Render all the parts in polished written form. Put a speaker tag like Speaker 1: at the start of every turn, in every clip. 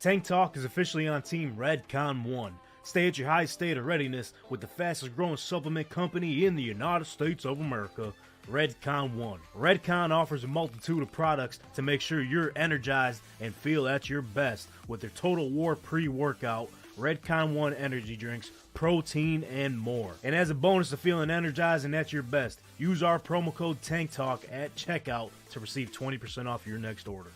Speaker 1: Tank Talk is officially on Team Redcon 1. Stay at your highest state of readiness with the fastest growing supplement company in the United States of America, Redcon 1. Redcon offers a multitude of products to make sure you're energized and feel at your best with their Total War pre-workout, Redcon 1 energy drinks, protein, and more. And as a bonus to feeling energized and at your best, use our promo code TANKTALK at checkout to receive 20% off your next order.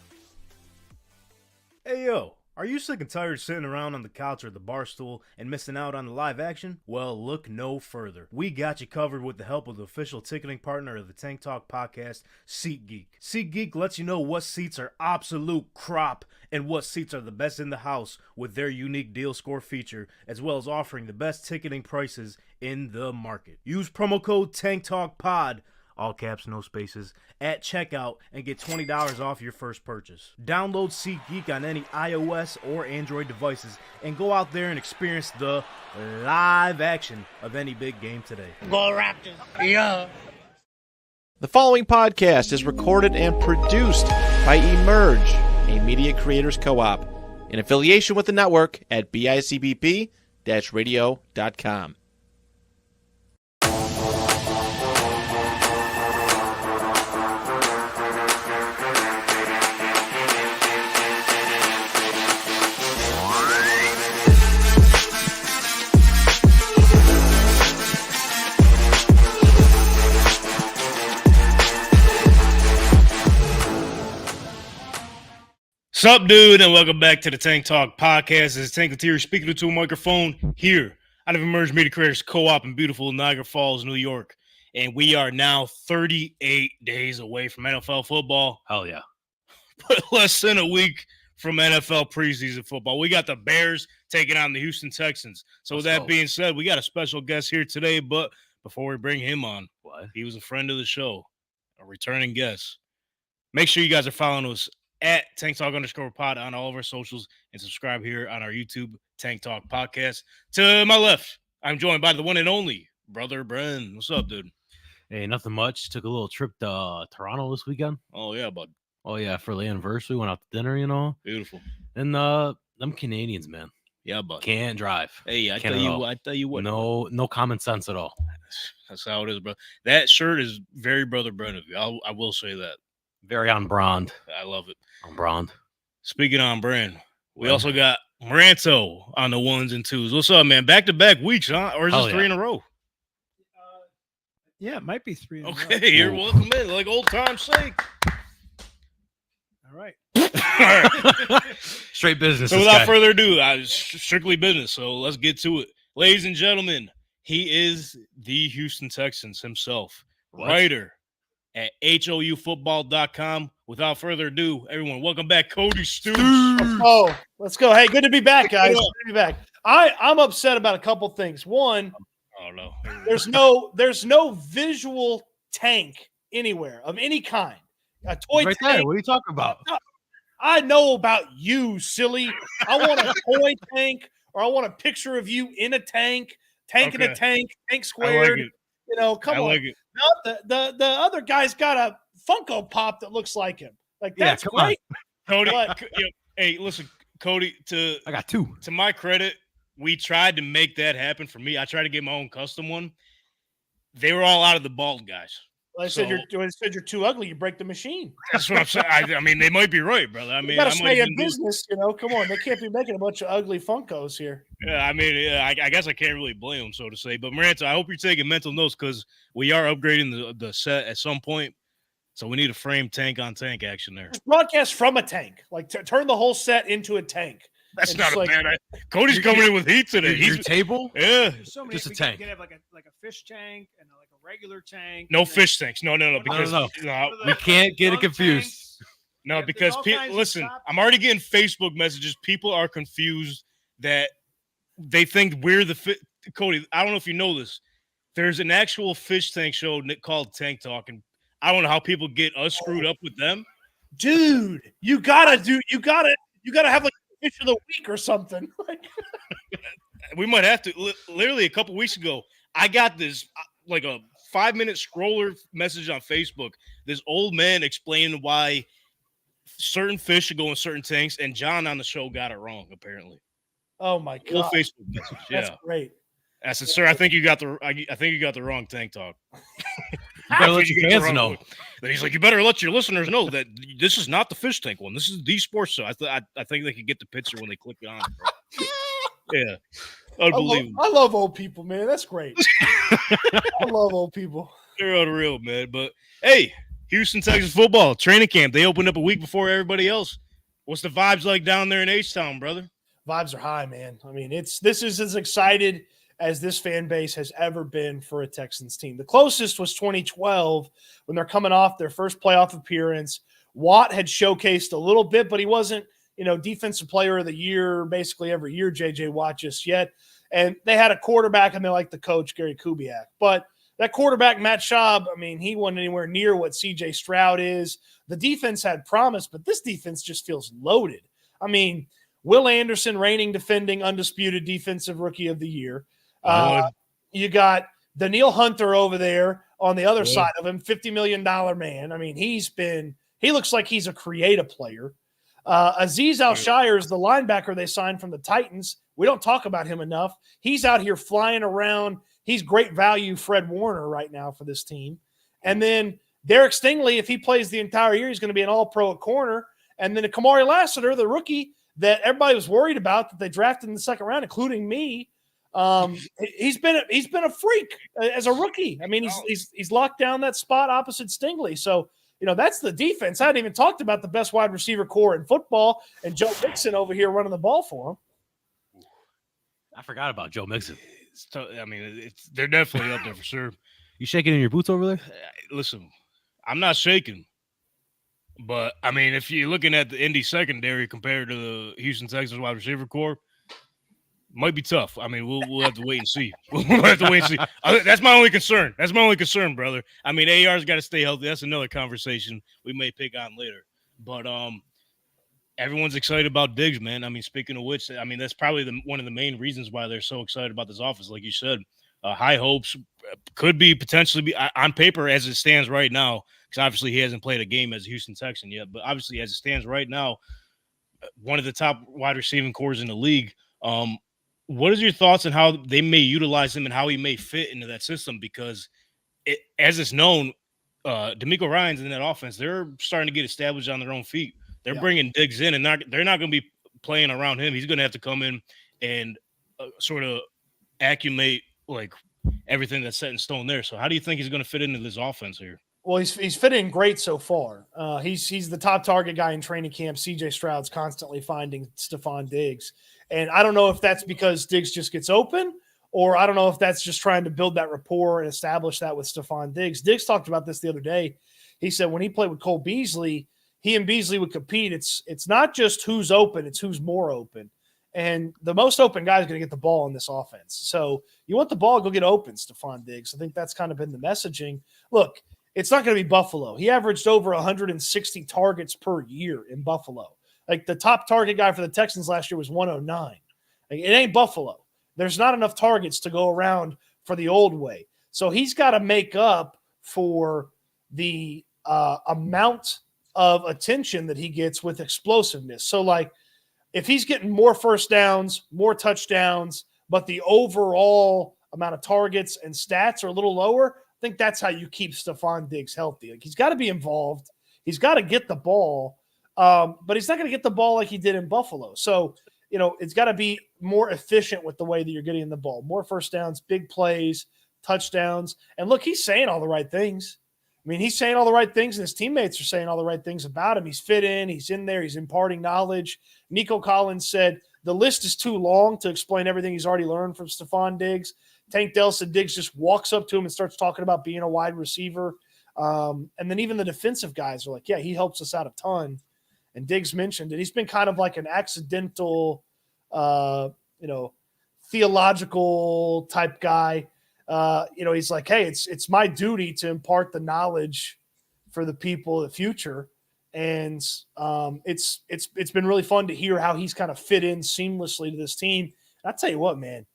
Speaker 1: Hey yo, are you sick and tired of sitting around on the couch or the bar stool and missing out on the live action? Well, look no further. We got you covered with the help of the official ticketing partner of the Tank Talk podcast, SeatGeek. SeatGeek lets you know what seats are absolute crop and what seats are the best in the house with their unique deal score feature, as well as offering the best ticketing prices in the market. Use promo code TANKTALKPOD, all caps, no spaces, at checkout and get $20 off your first purchase. Download SeatGeek on any iOS or Android devices and go out there and experience the live action of any big game today.
Speaker 2: Go Raptors! Yeah!
Speaker 3: The following podcast is recorded and produced by Emerge, a media creators co-op, in affiliation with the network at bicbp-radio.com.
Speaker 1: Sup, dude, and welcome back to the Tank Talk podcast. This is Tank Latieri speaking to a microphone here out of Emerge Media Creators Co-op in beautiful Niagara Falls, New York. And we are now 38 days away from NFL football.
Speaker 4: Hell yeah.
Speaker 1: But less than a week from NFL preseason football. We got the Bears taking on the Houston Texans. So with that being said, we got a special guest here today. But before we bring him on, he was a friend of the show, a returning guest. Make sure you guys are following us at Tank Talk _pod on all of our socials and subscribe here on our YouTube Tank Talk podcast. To my left, I'm joined by the one and only brother Bren. What's up, dude?
Speaker 4: Hey, nothing much. Took a little trip to Toronto this weekend.
Speaker 1: Oh yeah, bud.
Speaker 4: Oh yeah, for the anniversary. Went out to dinner, you know.
Speaker 1: Beautiful.
Speaker 4: And them Canadians, man.
Speaker 1: Yeah, bud.
Speaker 4: Can't drive.
Speaker 1: Hey, I tell you what.
Speaker 4: No common sense at all.
Speaker 1: That's how it is, bro. That shirt is very brother Bren of you. I will say that.
Speaker 4: Very on brand.
Speaker 1: I love it.
Speaker 4: On brand.
Speaker 1: Speaking on brand, we also got Moranto on the ones and twos. What's up, man? Back-to-back weeks, huh? Or is this three in a row?
Speaker 5: Yeah, it might be three in a row.
Speaker 1: Okay, you're welcome in, like old time's sake.
Speaker 5: All right.
Speaker 4: Straight business.
Speaker 1: So without further ado, strictly business. So let's get to it. Ladies and gentlemen, he is the Houston Texans himself. Writer at HOUfootball.com. Without further ado, everyone, welcome back, Cody Stoots.
Speaker 5: Let's go. Hey, good to be back, guys. Good to be back. I'm upset about a couple things. One, there's no visual tank anywhere of any kind. A toy
Speaker 4: right
Speaker 5: tank.
Speaker 4: There. What are you talking about?
Speaker 5: I know about you, silly. I want a toy tank, or I want a picture of you in a tank in a tank squared. You know, come on. No, the other guy's got a Funko Pop that looks like him. Like, that's great.
Speaker 1: Cody, hey, listen, Cody,
Speaker 4: I got two.
Speaker 1: To my credit, we tried to make that happen for me. I tried to get my own custom one. They were all out of the bald guys.
Speaker 5: Well, I said you're too ugly. You break the machine.
Speaker 1: That's what I'm saying. I mean, they might be right, brother. I mean,
Speaker 5: you got to stay in business, you know. Come on, they can't be making a bunch of ugly Funkos here.
Speaker 1: Yeah, I mean, I guess I can't really blame them, so to say. But Maranta, I hope you're taking mental notes because we are upgrading the set at some point. So we need a frame tank on tank action there.
Speaker 5: Just broadcast from a tank, like turn the whole set into a tank.
Speaker 1: That's not a bad idea. Cody's coming in with heat today.
Speaker 4: Your table?
Speaker 1: Yeah.
Speaker 5: So
Speaker 4: just a tank.
Speaker 5: You can have like a fish tank and like a regular tank.
Speaker 1: No fish tanks. No. Because
Speaker 4: we can't get it confused.
Speaker 5: Tanks.
Speaker 1: No, because listen, I'm already getting Facebook messages. People are confused that they think we're the Cody, I don't know if you know this. There's an actual fish tank show called Tank Talk, and I don't know how people get us screwed up with them.
Speaker 5: Dude, you gotta have like a fish of the week or something.
Speaker 1: We might have to. Literally a couple weeks ago, I got this like a 5-minute scroller message on Facebook. This old man explaining why
Speaker 6: certain fish should go in certain tanks, and John on the show got it wrong, apparently.
Speaker 5: Oh my
Speaker 6: Full
Speaker 5: God.
Speaker 6: Facebook message.
Speaker 5: That's
Speaker 6: Yeah.
Speaker 5: great.
Speaker 6: I said, sir, I think you got the wrong tank talk.
Speaker 4: You better let your fans know.
Speaker 6: Then he's like, you better let your listeners know that this is not the fish tank one. This is the sports show. I think they could get the picture when they click it on. Bro. Yeah. Unbelievable.
Speaker 5: I love old people, man. That's great. I love old people.
Speaker 6: They're unreal, man. But hey, Houston Texans football training camp. They opened up a week before everybody else. What's the vibes like down there in H-Town, brother?
Speaker 5: Vibes are high, man. I mean, this is as excited as this fan base has ever been for a Texans team. The closest was 2012 when they're coming off their first playoff appearance. Watt had showcased a little bit, but he wasn't, defensive player of the year basically every year, J.J. Watt just yet. And they had a quarterback, and they liked the coach, Gary Kubiak. But that quarterback, Matt Schaub, I mean, he wasn't anywhere near what C.J. Stroud is. The defense had promise, but this defense just feels loaded. I mean, Will Anderson, reigning, defending, undisputed defensive rookie of the year. You got Daniil Hunter over there on the other side of him, $50 million man. I mean, he looks like he's a creative player. Azeez Al-Shire is the linebacker they signed from the Titans. We don't talk about him enough. He's out here flying around. He's great value, Fred Warner, right now for this team. And then Derek Stingley, if he plays the entire year, he's going to be an all-pro at corner. And then Kamari Lassiter, the rookie that everybody was worried about that they drafted in the second round, including me. He's been a freak as a rookie. I mean, he's locked down that spot opposite Stingley. So, that's the defense. I hadn't even talked about the best wide receiver core in football and Joe Mixon over here running the ball for him.
Speaker 4: I forgot about Joe Mixon.
Speaker 6: They're definitely up there for sure.
Speaker 4: You shaking in your boots over there?
Speaker 6: Listen, I'm not shaking. But, I mean, if you're looking at the Indy secondary compared to the Houston Texans wide receiver core, might be tough. I mean, we'll have to wait and see. That's my only concern. That's my only concern, brother. I mean, AR's got to stay healthy. That's another conversation we may pick on later. But everyone's excited about Diggs, man. I mean, speaking of which, I mean, that's probably one of the main reasons why they're so excited about this offense. Like you said, high hopes, could be potentially on paper as it stands right now, because obviously he hasn't played a game as a Houston Texan yet. But obviously as it stands right now, one of the top wide receiving cores in the league. What is your thoughts on how they may utilize him and how he may fit into that system? Because as it's known, DeMeco Ryans in that offense, they're starting to get established on their own feet. They're bringing Diggs in, and they're not going to be playing around him. He's going to have to come in and sort of accumulate like everything that's set in stone there. So how do you think he's going to fit into this offense here?
Speaker 5: Well, he's fitting great so far. He's the top target guy in training camp. C.J. Stroud's constantly finding Stephon Diggs. And I don't know if that's because Diggs just gets open, or I don't know if that's just trying to build that rapport and establish that with Stephon Diggs. Diggs talked about this the other day. He said when he played with Cole Beasley, he and Beasley would compete. It's not just who's open, it's who's more open. And the most open guy is going to get the ball in this offense. So you want the ball, go get open, Stephon Diggs. I think that's kind of been the messaging. Look, it's not going to be Buffalo. He averaged over 160 targets per year in Buffalo. Like the top target guy for the Texans last year was 109. Like, it ain't Buffalo. There's not enough targets to go around for the old way. So he's got to make up for the amount of attention that he gets with explosiveness. So, like, if he's getting more first downs, more touchdowns, but the overall amount of targets and stats are a little lower, I think that's how you keep Stephon Diggs healthy. Like, he's got to be involved. He's got to get the ball. But he's not going to get the ball like he did in Buffalo. So, it's got to be more efficient with the way that you're getting the ball. More first downs, big plays, touchdowns. And look, he's saying all the right things. I mean, he's saying all the right things, and his teammates are saying all the right things about him. He's fit in. He's in there. He's imparting knowledge. Nico Collins said the list is too long to explain everything he's already learned from Stephon Diggs. Tank Dell said Diggs just walks up to him and starts talking about being a wide receiver. And then even the defensive guys are like, yeah, he helps us out a ton. And Diggs mentioned it. He's been kind of like an accidental, theological type guy. He's like, hey, it's my duty to impart the knowledge for the people of the future. And it's been really fun to hear how he's kind of fit in seamlessly to this team. And I tell you what, man,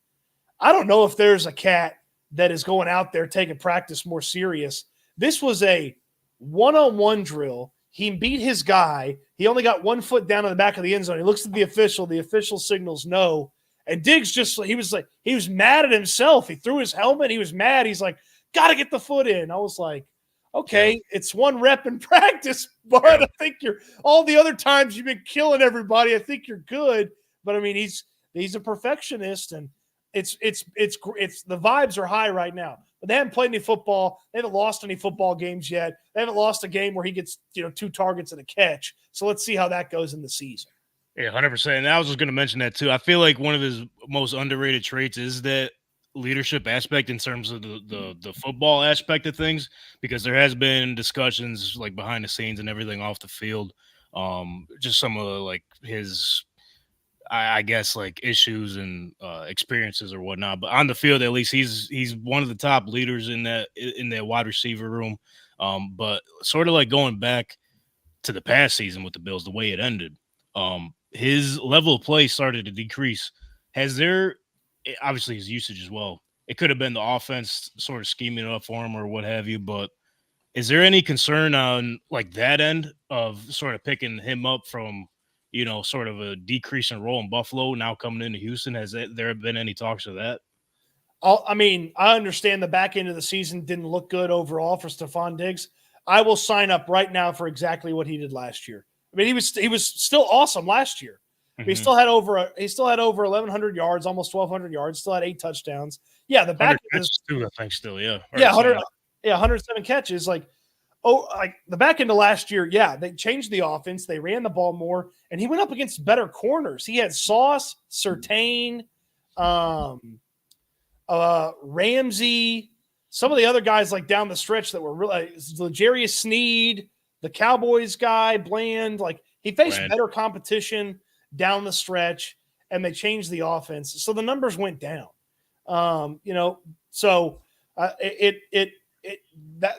Speaker 5: I don't know if there's a cat that is going out there taking practice more serious. This was a one-on-one drill. He beat his guy. He only got 1 foot down in the back of the end zone. He looks at the official signals no. And Diggs he was mad at himself. He threw his helmet. He was mad. He's like, got to get the foot in. I was like, okay, it's one rep in practice, but I think all the other times you've been killing everybody. I think you're good. But I mean, he's a perfectionist, and it's the vibes are high right now. But they haven't played any football. They haven't lost any football games yet. They haven't lost a game where he gets 2 targets and a catch. So let's see how that goes in the season.
Speaker 6: Yeah, 100%. And I was just going to mention that too. I feel like one of his most underrated traits is that leadership aspect in terms of the football aspect of things, because there has been discussions like behind the scenes and everything off the field. Just some of like his, I guess, like issues and experiences or whatnot. But on the field, at least he's one of the top leaders in that wide receiver room. But sort of like going back to the past season with the Bills, the way it ended, his level of play started to decrease. Has there, obviously his usage as well, it could have been the offense sort of scheming it up for him or what have you, but is there any concern on like that end of sort of picking him up from, sort of a decrease in role in Buffalo now coming into Houston? Has there been any talks of that?
Speaker 5: I mean, I understand the back end of the season didn't look good overall for Stephon Diggs. I will sign up right now for exactly what he did last year. I mean, he was still awesome last year. Mm-hmm. He still had over 1,100 yards, almost 1,200 yards. Still had 8 touchdowns. Yeah, the back end is
Speaker 6: too, I think still, yeah.
Speaker 5: 107 catches. Like the back end of last year, yeah, they changed the offense. They ran the ball more, and he went up against better corners. He had Sauce, Surtain, Ramsey, some of the other guys like down the stretch that were really L'Jarius Sneed, the Cowboys guy, Bland. Like he faced better competition down the stretch, and they changed the offense, so the numbers went down.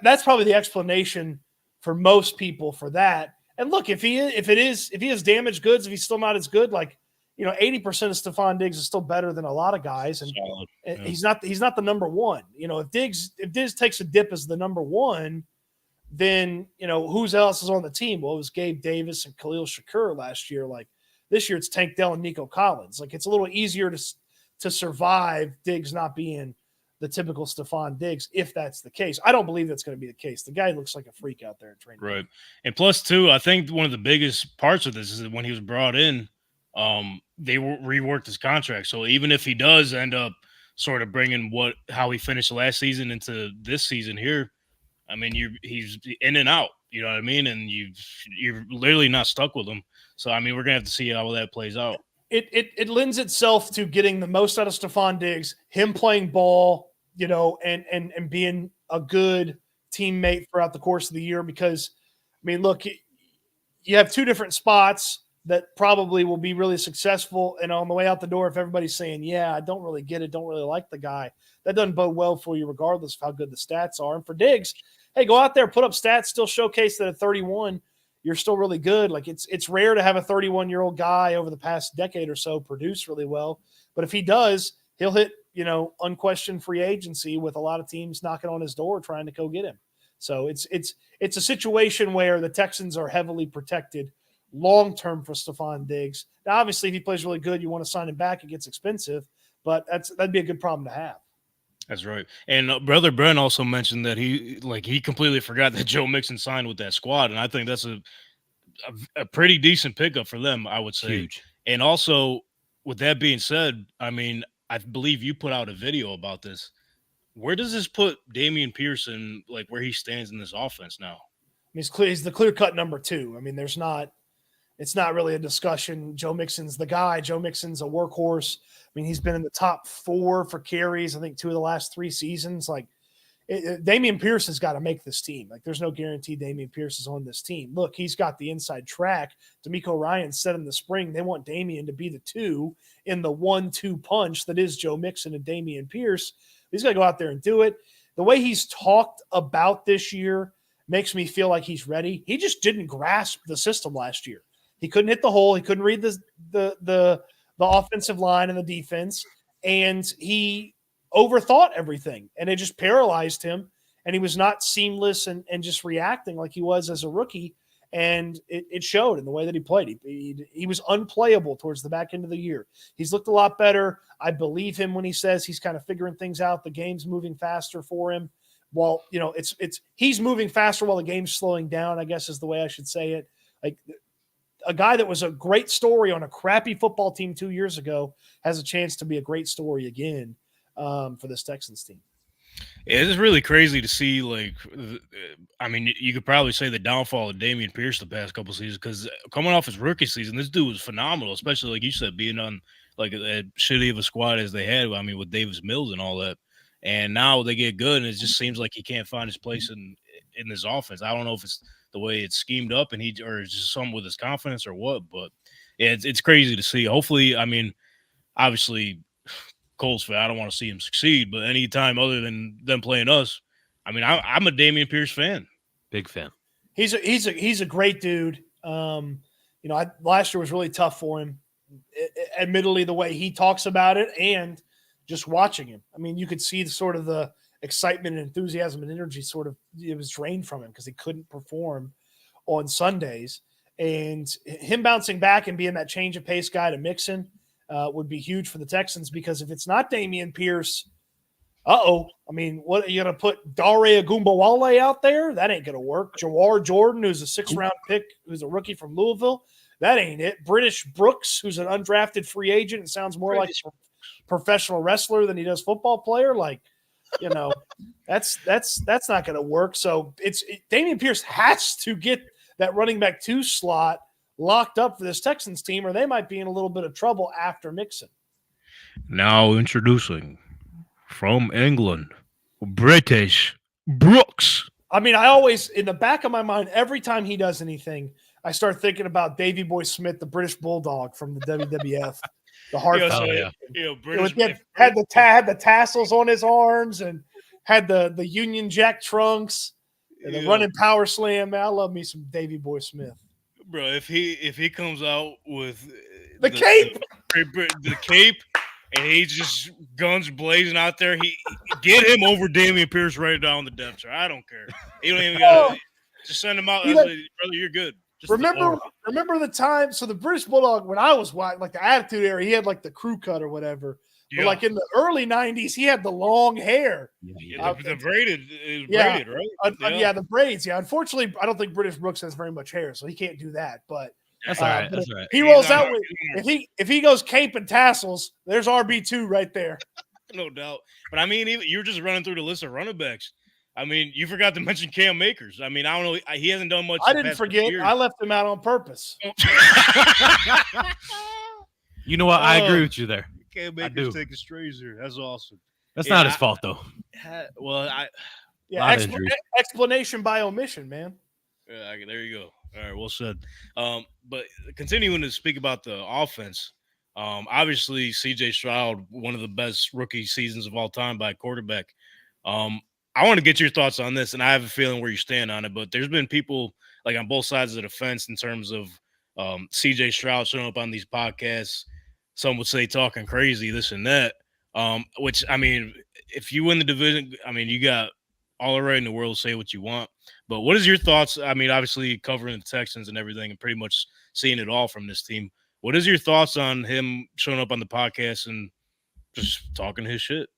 Speaker 5: That's probably the explanation for most people for that. And look, if he has damaged goods, if he's still not as good, 80% of Stephon Diggs is still better than a lot of guys, and he's not the number one. If Diggs takes a dip as the number one, then who's else is on the team? Well, it was Gabe Davis and Khalil Shakur last year. Like this year, it's Tank Dell and Nico Collins. Like it's a little easier to survive Diggs not being the typical Stephon Diggs, if that's the case. I don't believe that's going to be the case. The guy looks like a freak out there in training.
Speaker 6: Right. And plus, too, I think one of the biggest parts of this is that when he was brought in, they reworked his contract. So even if he does end up sort of bringing how he finished last season into this season here, I mean, he's in and out, you know what I mean? And you're literally not stuck with him. So, I mean, we're going to have to see how that plays out.
Speaker 5: It lends itself to getting the most out of Stephon Diggs, him playing ball, and being a good teammate throughout the course of the year. Because, I mean, look, you have 2 different spots that probably will be really successful. And on the way out the door, if everybody's saying, yeah, I don't really get it, don't really like the guy, that doesn't bode well for you regardless of how good the stats are. And for Diggs, hey, go out there, put up stats, still showcase that at 31, you're still really good. Like it's rare to have a 31-year-old guy over the past decade or so produce really well. But if he does, he'll hit, unquestioned free agency with a lot of teams knocking on his door trying to go get him. So it's a situation where the Texans are heavily protected long-term for Stephon Diggs. Now, obviously, if he plays really good, you want to sign him back. It gets expensive, but that'd be a good problem to have.
Speaker 6: That's right. And brother Bren also mentioned that he completely forgot that Joe Mixon signed with that squad, and I think that's a pretty decent pickup for them, I would say.
Speaker 4: Huge.
Speaker 6: And also, with that being said, I mean, I believe you put out a video about this. Where does this put Dameon Pierce in, where he stands in this offense now?
Speaker 5: I mean, he's the clear-cut number 2. I mean, it's not really a discussion. Joe Mixon's the guy. Joe Mixon's a workhorse. I mean, he's been in the top 4 for carries, I think 2 of the last 3 seasons. Dameon Pierce has got to make this team. There's no guarantee Dameon Pierce is on this team. Look, he's got the inside track. DeMeco Ryan said in the spring they want Dameon to be the 2 in the 1-2 punch that is Joe Mixon and Dameon Pierce. He's got to go out there and do it. The way he's talked about this year makes me feel like he's ready. He just didn't grasp the system last year. He couldn't hit the hole. He couldn't read the offensive line and the defense, and he overthought everything, and it just paralyzed him, and he was not seamless and just reacting like he was as a rookie. And it showed in the way that he played. He was unplayable towards the back end of the year. He's looked a lot better. I believe him when he says he's kind of figuring things out. The game's moving faster for him. Well, he's moving faster while the game's slowing down, I guess is the way I should say it. Like a guy that was a great story on a crappy football team 2 years ago has a chance to be a great story again for this Texans team.
Speaker 6: Yeah, it's really crazy to see, like, I mean, you could probably say the downfall of Dameon Pierce the past couple seasons, because coming off his rookie season, this dude was phenomenal, especially, like you said, being on, like, as shitty of a squad as they had, I mean, with Davis Mills and all that. And now they get good, and it just seems like he can't find his place in this offense. I don't know if it's the way it's schemed up or it's just something with his confidence or what, but yeah, it's crazy to see. Hopefully, I mean, obviously – Colts fan, I don't want to see him succeed, but any time other than them playing us, I mean, I'm a Dameon Pierce fan.
Speaker 4: Big fan.
Speaker 5: He's a great dude. Last year was really tough for him. Admittedly, the way he talks about it and just watching him. I mean, you could see the excitement and enthusiasm and energy it was drained from him because he couldn't perform on Sundays. And him bouncing back and being that change of pace guy to Mixon would be huge for the Texans, because if it's not Dameon Pierce, I mean, what are you going to put Dare Agumbawale out there? That ain't going to work. Jawar Jordan, who's a 6th-round pick, who's a rookie from Louisville, that ain't it. British Brooks, who's an undrafted free agent and sounds more like a professional wrestler than he does football player. Like, that's not going to work. So Dameon Pierce has to get that running back 2 slot locked up for this Texans team, or they might be in a little bit of trouble after Mixon.
Speaker 6: Now introducing from England, British Brooks.
Speaker 5: I mean, I always, in the back of my mind, every time he does anything, I start thinking about Davey Boy Smith, the British Bulldog from the WWF, the hard had the tassels on his arms and had the Union Jack trunks and the running power slam. Man, I love me some Davey Boy Smith.
Speaker 6: Bro, if he comes out with
Speaker 5: the cape,
Speaker 6: the cape, and he's just guns blazing out there, get him over Dameon Pierce right down the depth chart. I don't care. He don't even got just send him out. Brother, you're good. Just
Speaker 5: remember the time? So the British Bulldog, when I was watching, like the Attitude Era, he had like the crew cut or whatever. Yeah. But like in the early 90s, he had the long hair.
Speaker 6: The braided, braided, right?
Speaker 5: The braids. Yeah. Unfortunately, I don't think British Brooks has very much hair, so he can't do that. But
Speaker 4: that's all right. That's all right.
Speaker 5: He rolls out with if he goes cape and tassels, there's RB2 right there.
Speaker 6: No doubt. But I mean, you're just running through the list of running backs. I mean, you forgot to mention Cam Akers. I mean, I don't know. He hasn't done much.
Speaker 5: I didn't forget. I left him out on purpose.
Speaker 4: You know what? I agree with you there.
Speaker 6: Cam Akers taking strays here. That's awesome.
Speaker 4: That's not his fault, though.
Speaker 5: Explanation by omission, man.
Speaker 6: Yeah, there you go. All right, well said. But continuing to speak about the offense, obviously C.J. Stroud, one of the best rookie seasons of all time by a quarterback. I want to get your thoughts on this, and I have a feeling where you stand on it. But there's been people like on both sides of the fence in terms of C.J. Stroud showing up on these podcasts. Some would say talking crazy, this and that. Which, I mean, if you win the division, I mean, you got all the right in the world to say what you want. But what is your thoughts? I mean, obviously covering the Texans and everything and pretty much seeing it all from this team. What is your thoughts on him showing up on the podcast and just talking his shit?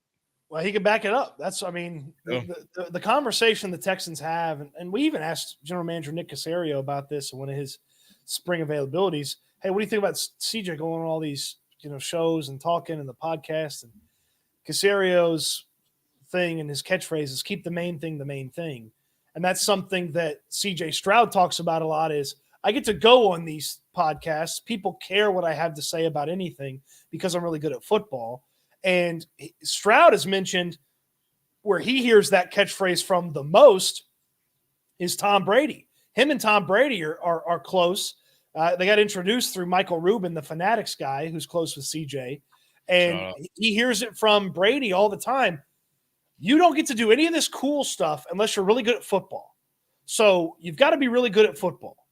Speaker 5: Well, he can back it up. That's, I mean, the conversation the Texans have, and we even asked General Manager Nick Caserio about this in one of his spring availabilities. Hey, what do you think about CJ going on all these, shows and talking and the podcast? And Caserio's thing and his catchphrase is keep the main thing the main thing. And that's something that CJ Stroud talks about a lot is I get to go on these podcasts. People care what I have to say about anything because I'm really good at football. And Stroud has mentioned where he hears that catchphrase from the most is Tom Brady. Him and Tom Brady are close. They got introduced through Michael Rubin, the Fanatics guy, who's close with CJ. And he hears it from Brady all the time. You don't get to do any of this cool stuff unless you're really good at football. So you've got to be really good at football.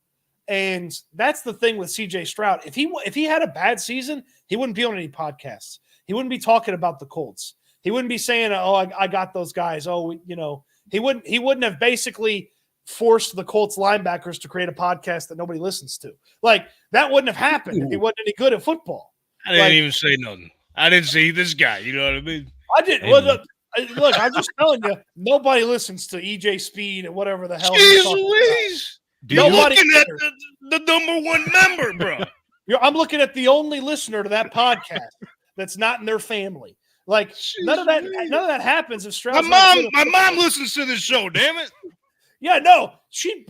Speaker 5: And that's the thing with CJ Stroud. If he had a bad season, he wouldn't be on any podcasts. He wouldn't be talking about the Colts. He wouldn't be saying, I got those guys. He wouldn't have basically forced the Colts linebackers to create a podcast that nobody listens to. Like, that wouldn't have happened if he wasn't any good at football.
Speaker 6: I didn't even say nothing. I didn't see this guy. You know what I mean?
Speaker 5: I didn't. Well, look, I'm just telling you, nobody listens to EJ Speed and whatever the hell.
Speaker 6: Jeez Louise. You're looking at the number one member, bro.
Speaker 5: I'm looking at the only listener to that podcast that's not in their family. Like, none of that happens if Stroud's
Speaker 6: my mom listens to this show, damn it.
Speaker 5: Yeah, no. She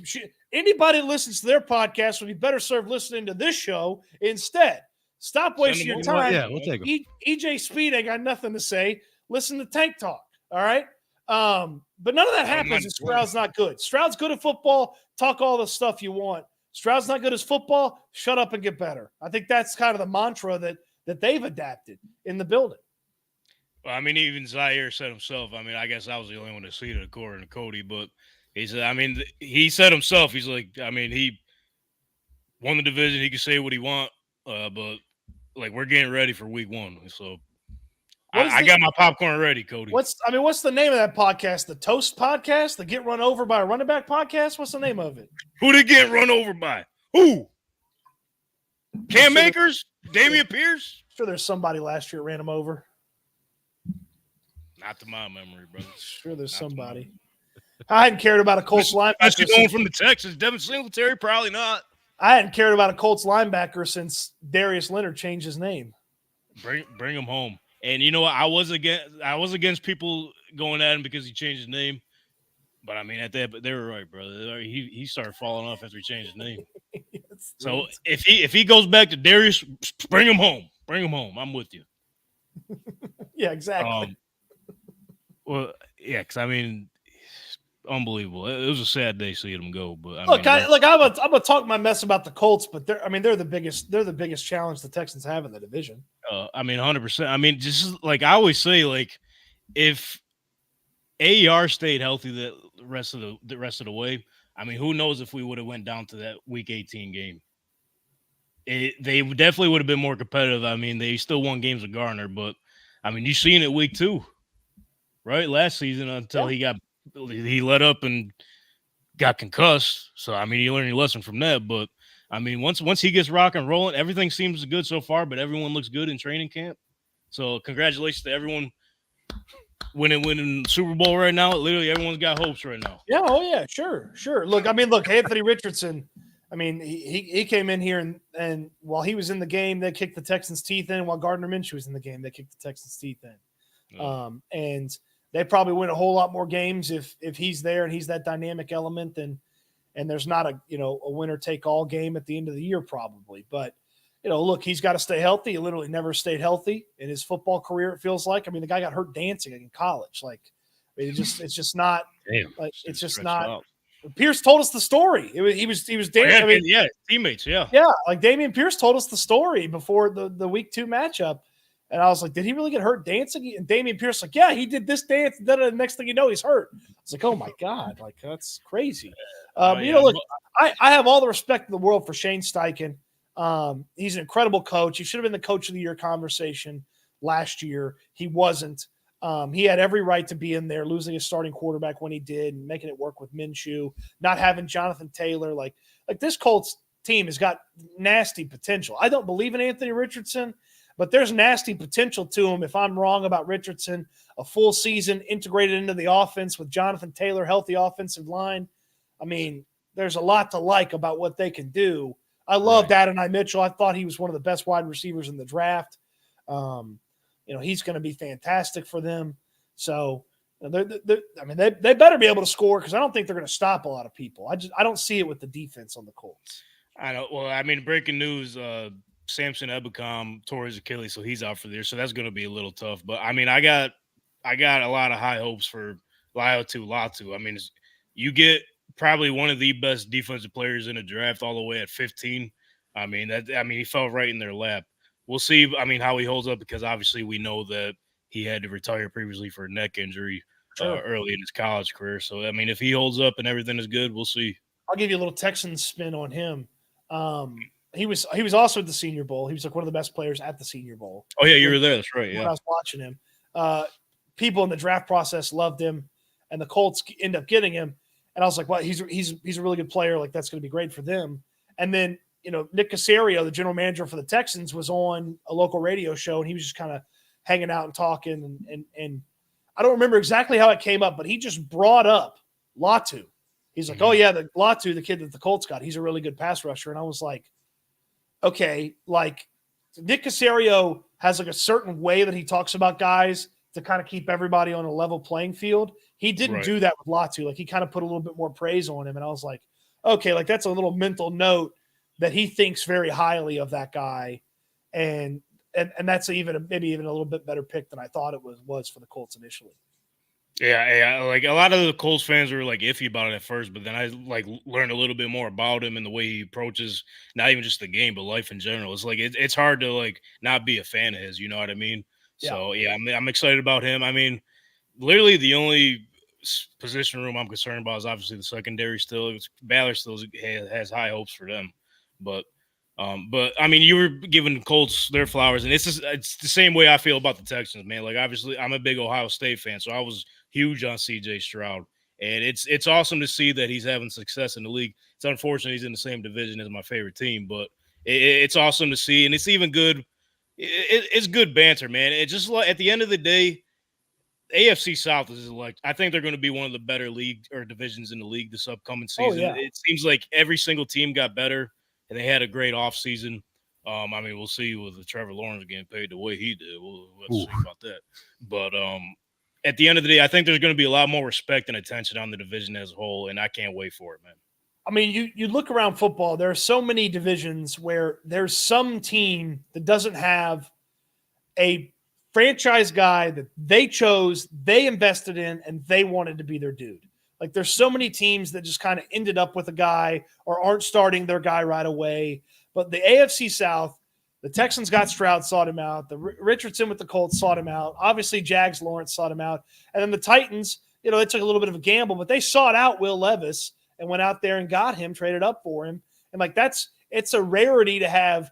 Speaker 5: anybody that listens to their podcast would be better served listening to this show instead. Stop wasting your time.
Speaker 4: Yeah, we'll take them.
Speaker 5: EJ Speed ain't got nothing to say. Listen to Tank Talk. All right. But none of that happens if Stroud's not good. Stroud's good at football. Talk all the stuff you want. Stroud's not good at football. Shut up and get better. I think that's kind of the mantra that they've adapted in the building.
Speaker 6: Well, I mean, even Zaire said himself. I mean, I guess I was the only one to see it according to Cody, but he said, I mean, he said himself, he's like, I mean, he won the division. He could say what he want, but like, we're getting ready for week 1. So I got my popcorn ready, Cody.
Speaker 5: What's the name of that podcast? The Toast Podcast? The Get Run Over by a Running Back Podcast? What's the name of it?
Speaker 6: Who did get run over by? Who? Cam Akers? Damian Pierce?
Speaker 5: I'm sure there's somebody last year ran him over.
Speaker 6: Not to my memory, brother.
Speaker 5: Sure there's somebody. I hadn't cared about a Colts linebacker.
Speaker 6: Especially going from the Texans. Devin Singletary, probably not.
Speaker 5: I hadn't cared about a Colts linebacker since Darius Leonard changed his name.
Speaker 6: Bring him home. And you know what? I was against people going at him because he changed his name. But I mean, but they were right, brother. He started falling off after he changed his name. So if he goes back to Darius, bring him home. Bring him home. I'm with you.
Speaker 5: Yeah, exactly.
Speaker 6: Well, yeah, because I mean, unbelievable. It was a sad day seeing him go. But
Speaker 5: I'm gonna talk my mess about the Colts, but they're the biggest challenge the Texans have in the division.
Speaker 6: I mean, 100%. I mean, just like I always say, like if AER stayed healthy the rest of the way, I mean, who knows if we would have went down to that Week 18 game. They definitely would have been more competitive. I mean, they still won games with Garner, but I mean, you seen it Week 2, right? Last season until he let up and got concussed. So I mean, you learn your lesson from that. But I mean, once he gets rock and rolling, everything seems good so far. But everyone looks good in training camp. So congratulations to everyone winning Super Bowl right now. Literally, everyone's got hopes right now.
Speaker 5: Yeah. Oh yeah. Sure. Look, Anthony Richardson. I mean, he came in here and while he was in the game, they kicked the Texans' teeth in. While Gardner Minshew was in the game, they kicked the Texans' teeth in. And they probably win a whole lot more games if he's there and he's that dynamic element and there's not a winner take all game at the end of the year probably. But look, he's got to stay healthy. He literally never stayed healthy in his football career. It feels like. I mean, the guy got hurt dancing in college. Like, I mean, it's just not.
Speaker 6: Damn,
Speaker 5: like it's just not. Out. Pierce told us the story. He was dancing.
Speaker 6: Teammates. Yeah.
Speaker 5: Like Damian Pierce told us the story before the Week 2 matchup. And I was like, did he really get hurt dancing? And Damian Pierce like, yeah, he did this dance. And then the next thing you know, he's hurt. I was like, oh, my God. Like, that's crazy. Look, I have all the respect in the world for Shane Steichen. He's an incredible coach. He should have been the coach of the year conversation last year. He wasn't. He had every right to be in there, losing his starting quarterback when he did, and making it work with Minshew, not having Jonathan Taylor. Like this Colts team has got nasty potential. I don't believe in Anthony Richardson, but there's nasty potential to him. If I'm wrong about Richardson, a full season integrated into the offense with Jonathan Taylor, healthy offensive line. I mean, there's a lot to like about what they can do. I loved Adonai Mitchell. I thought he was one of the best wide receivers in the draft. He's going to be fantastic for them. So, they better be able to score because I don't think they're going to stop a lot of people. I don't see it with the defense on the Colts.
Speaker 6: I know. Well, I mean, breaking news: Samson Ebukam tore his Achilles, so he's out for the year. So that's going to be a little tough. But I mean, I got a lot of high hopes for Latu. I mean, you get probably one of the best defensive players in the draft all the way at 15. I mean, he fell right in their lap. We'll see, I mean, how he holds up because obviously we know that he had to retire previously for a neck injury early in his college career. So, I mean, if he holds up and everything is good, we'll see.
Speaker 5: I'll give you a little Texans spin on him. He was also at the Senior Bowl. He was like one of the best players at the Senior Bowl.
Speaker 6: Oh, yeah, you were there. That's right, yeah.
Speaker 5: When I was watching him. People in the draft process loved him, and the Colts end up getting him. And I was like, well, he's a really good player. Like, that's going to be great for them. And then, Nick Caserio, the general manager for the Texans, was on a local radio show, and he was just kind of hanging out and talking. And I don't remember exactly how it came up, but he just brought up Latu. He's like, oh, yeah, the Latu, the kid that the Colts got, he's a really good pass rusher. And I was like, okay, like Nick Caserio has like a certain way that he talks about guys to kind of keep everybody on a level playing field. He didn't do that with Latu. Like, he kind of put a little bit more praise on him. And I was like, okay, like that's a little mental note that he thinks very highly of that guy. And that's maybe even a little bit better pick than I thought it was for the Colts initially.
Speaker 6: Yeah, like a lot of the Colts fans were like iffy about it at first, but then I like learned a little bit more about him and the way he approaches not even just the game, but life in general. It's like it's hard to like not be a fan of his, you know what I mean? Yeah. So yeah, I'm excited about him. I mean, literally the only position room I'm concerned about is obviously the secondary. Still, Ballard still has high hopes for them, but I mean, you were giving the Colts their flowers, and it's the same way I feel about the Texans, man. Like, obviously, I'm a big Ohio State fan, so I was huge on C.J. Stroud, and it's awesome to see that he's having success in the league. It's unfortunate he's in the same division as my favorite team, but it's awesome to see, and it's even good. It's good banter, man. It just like at the end of the day, AFC South is like I think they're going to be one of the better league or divisions in the league this upcoming season.
Speaker 5: Oh, yeah.
Speaker 6: It seems like every single team got better. And they had a great offseason. I mean, we'll see with the Trevor Lawrence getting paid the way he did. We'll see about that. But at the end of the day, I think there's going to be a lot more respect and attention on the division as a whole, and I can't wait for it, man.
Speaker 5: I mean, you look around football, there are so many divisions where there's some team that doesn't have a franchise guy that they chose, they invested in, and they wanted to be their dude. Like, there's so many teams that just kind of ended up with a guy or aren't starting their guy right away. But the AFC South, the Texans got Stroud, sought him out. The Richardson with the Colts sought him out. Obviously, Jags Lawrence sought him out. And then the Titans, they took a little bit of a gamble, but they sought out Will Levis and went out there and got him, traded up for him. And, like, it's a rarity to have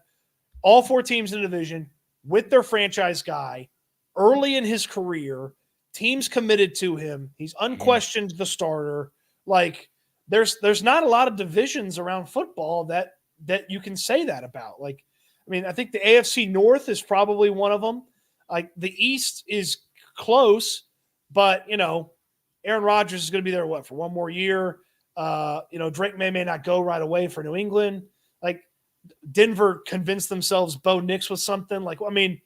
Speaker 5: all four teams in the division with their franchise guy early in his career. Teams committed to him. He's unquestioned the starter. Like, there's not a lot of divisions around football that you can say that about. Like, I mean, I think the AFC North is probably one of them. Like, the East is close, but, Aaron Rodgers is going to be there, for one more year? Drake may not go right away for New England. Like, Denver convinced themselves Bo Nix was something. Like, I mean,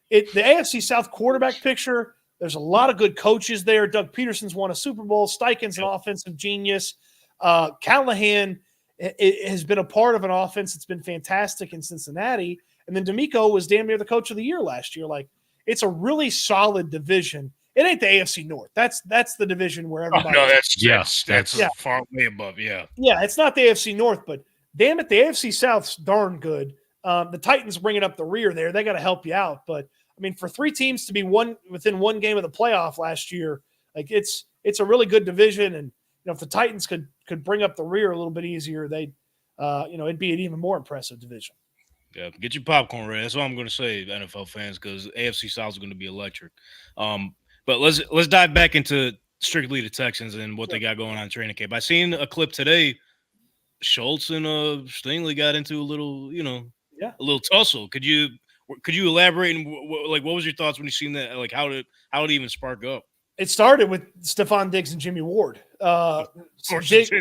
Speaker 5: the AFC South quarterback picture, there's a lot of good coaches there. Doug Peterson's won a Super Bowl. Steichen's an offensive genius. Callahan has been a part of an offense that's been fantastic in Cincinnati. And then D'Amico was damn near the coach of the year last year. Like, it's a really solid division. It ain't the AFC North. That's the division where everybody.
Speaker 6: Oh, no, that's far way above. Yeah.
Speaker 5: Yeah, it's not the AFC North, but damn it, the AFC South's darn good. The Titans bringing up the rear there. They got to help you out, but. I mean, for three teams to be within one game of the playoff last year, like it's a really good division. And if the Titans could bring up the rear a little bit easier, they'd it'd be an even more impressive division.
Speaker 6: Yeah, get your popcorn ready. That's what I'm going to say, NFL fans, because AFC South is going to be electric. But let's dive back into strictly the Texans and what they got going on in training camp. I seen a clip today. Schultz and Stingley got into a little, a little tussle. Could you elaborate? And what was your thoughts when you seen that? Like, how did it even spark up?
Speaker 5: It started with Stephon Diggs and Jimmy Ward.
Speaker 4: Diggs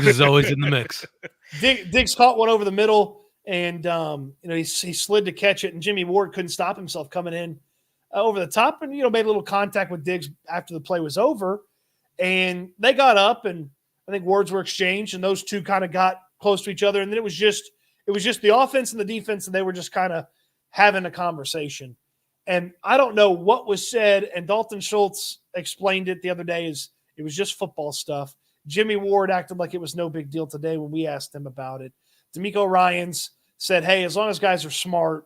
Speaker 4: is always in the mix.
Speaker 5: Diggs caught one over the middle, and he slid to catch it, and Jimmy Ward couldn't stop himself coming in over the top, and made a little contact with Diggs after the play was over, and they got up, and I think words were exchanged, and those two kind of got close to each other, and then it was just the offense and the defense, and they were just kind of having a conversation. And I don't know what was said, and Dalton Schultz explained it the other day as it was just football stuff. Jimmy Ward acted like it was no big deal today when we asked him about it. D'Amico Ryans said, hey, as long as guys are smart,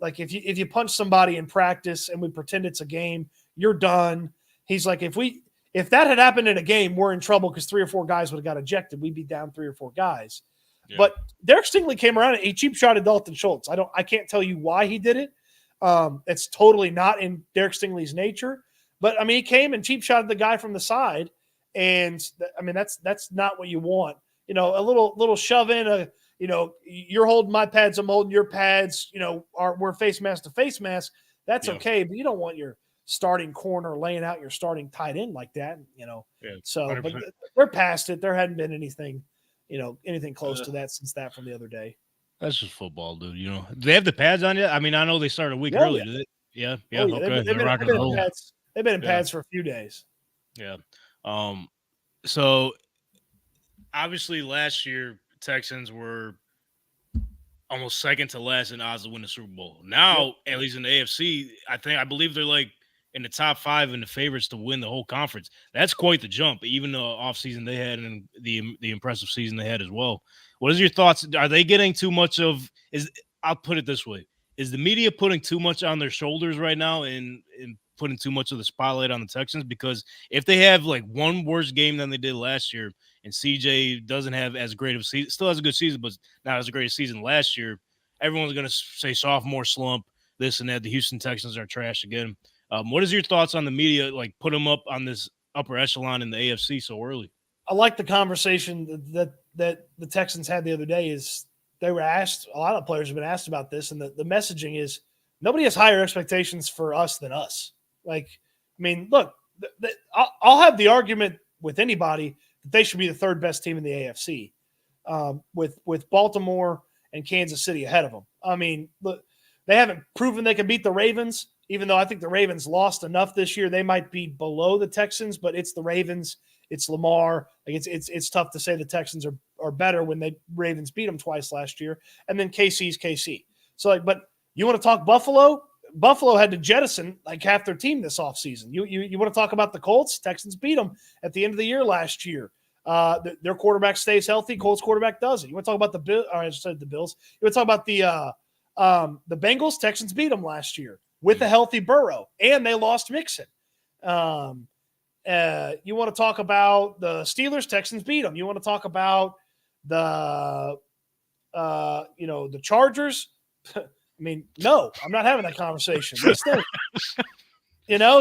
Speaker 5: like if you punch somebody in practice and we pretend it's a game, you're done. He's like, if that had happened in a game, we're in trouble because 3 or 4 guys would have got ejected. We'd be down 3 or 4 guys. Yeah. But Derek Stingley came around and he cheap shotted Dalton Schultz. I can't tell you why he did it. It's totally not in Derek Stingley's nature. But I mean, he came and cheap shotted the guy from the side, And I mean, that's not what you want. You know, a little shove in, you're holding my pads, I'm holding your pads, we're face mask to face mask. That's okay. But you don't want your starting corner laying out your starting tight end like that,
Speaker 6: Yeah,
Speaker 5: So,
Speaker 6: 100%.
Speaker 5: but they're past it. There hadn't been anything close to that since that from the other day.
Speaker 6: That's just football, dude. Do they have the pads on yet? I mean, I know they started a week early. Did it? Yeah. Okay.
Speaker 5: They've been in pads for a few days.
Speaker 6: Yeah. So obviously last year Texans were almost second to last in odds to win the Super Bowl. Now, at least in the AFC, I believe they're like in the top 5 in the favorites to win the whole conference. That's quite the jump, even the offseason they had and the impressive season they had as well. What is your thoughts? Are they getting too much of I'll put it this way. Is the media putting too much on their shoulders right now and putting too much of the spotlight on the Texans? Because if they have like one worse game than they did last year and CJ doesn't have as great of a season, still has a good season, but not as great a season last year, everyone's going to say sophomore slump, this and that. The Houston Texans are trash again. What is your thoughts on the media, like put them up on this upper echelon in the AFC so early?
Speaker 5: I like the conversation that the Texans had the other day. Is they were asked, a lot of players have been asked about this, and the messaging is nobody has higher expectations for us than us. Like, I mean, look, I'll have the argument with anybody that they should be the third best team in the AFC, with Baltimore and Kansas City ahead of them. I mean, look, they haven't proven they can beat the Ravens, even though I think the Ravens lost enough this year. They might be below the Texans, but it's the Ravens. It's Lamar. Like it's tough to say the Texans are better when the Ravens beat them twice last year. And then KC's KC. So but you want to talk Buffalo? Buffalo had to jettison like half their team this offseason. You want to talk about the Colts? Texans beat them at the end of the year last year. Their quarterback stays healthy. Colts quarterback doesn't. You want to talk about the Bills? I said the Bills. You want to talk about the Bengals? Texans beat them last year with a healthy Burrow, and they lost Mixon. You want to talk about the Steelers? Texans beat them. You want to talk about the Chargers? I mean, no, I'm not having that conversation. They stink.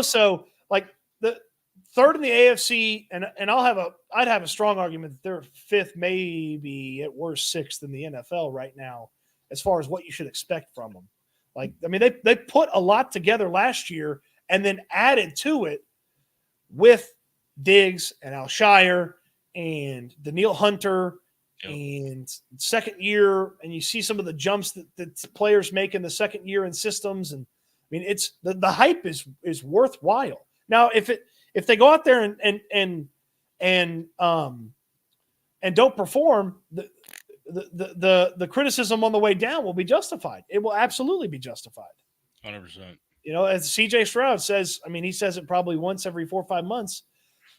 Speaker 5: So like the third in the AFC, and I'd have a strong argument that they're fifth, maybe at worst sixth in the NFL right now, as far as what you should expect from them. Like, I mean, they put a lot together last year and then added to it with Diggs and Alshire and Daniil Hunter and second year, and you see some of the jumps that players make in the second year in systems. And I mean, it's the hype is worthwhile. Now, if they go out there and don't perform, the criticism on the way down will be justified. It will absolutely be justified.
Speaker 6: 100%.
Speaker 5: As CJ Stroud says, I mean, he says it probably once every 4 or 5 months.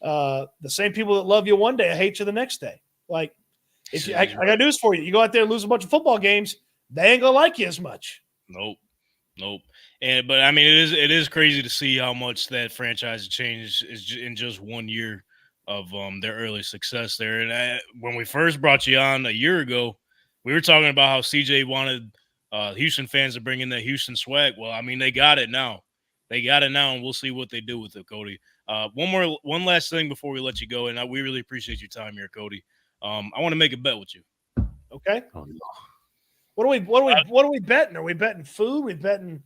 Speaker 5: The same people that love you one day, I hate you the next day. Like, I got news for you. You go out there and lose a bunch of football games, they ain't gonna like you as much.
Speaker 6: Nope. But I mean, it is crazy to see how much that franchise changed in just 1 year of their early success there. And when we first brought you on a year ago, we were talking about how CJ wanted Houston fans to bring in that Houston swag. Well, I mean, they got it now. And we'll see what they do with it, Cody. One last thing before we let you go, and we really appreciate your time here, Cody. I want to make a bet with you.
Speaker 5: Okay. Oh, no. What are we betting? Are we betting food? We betting?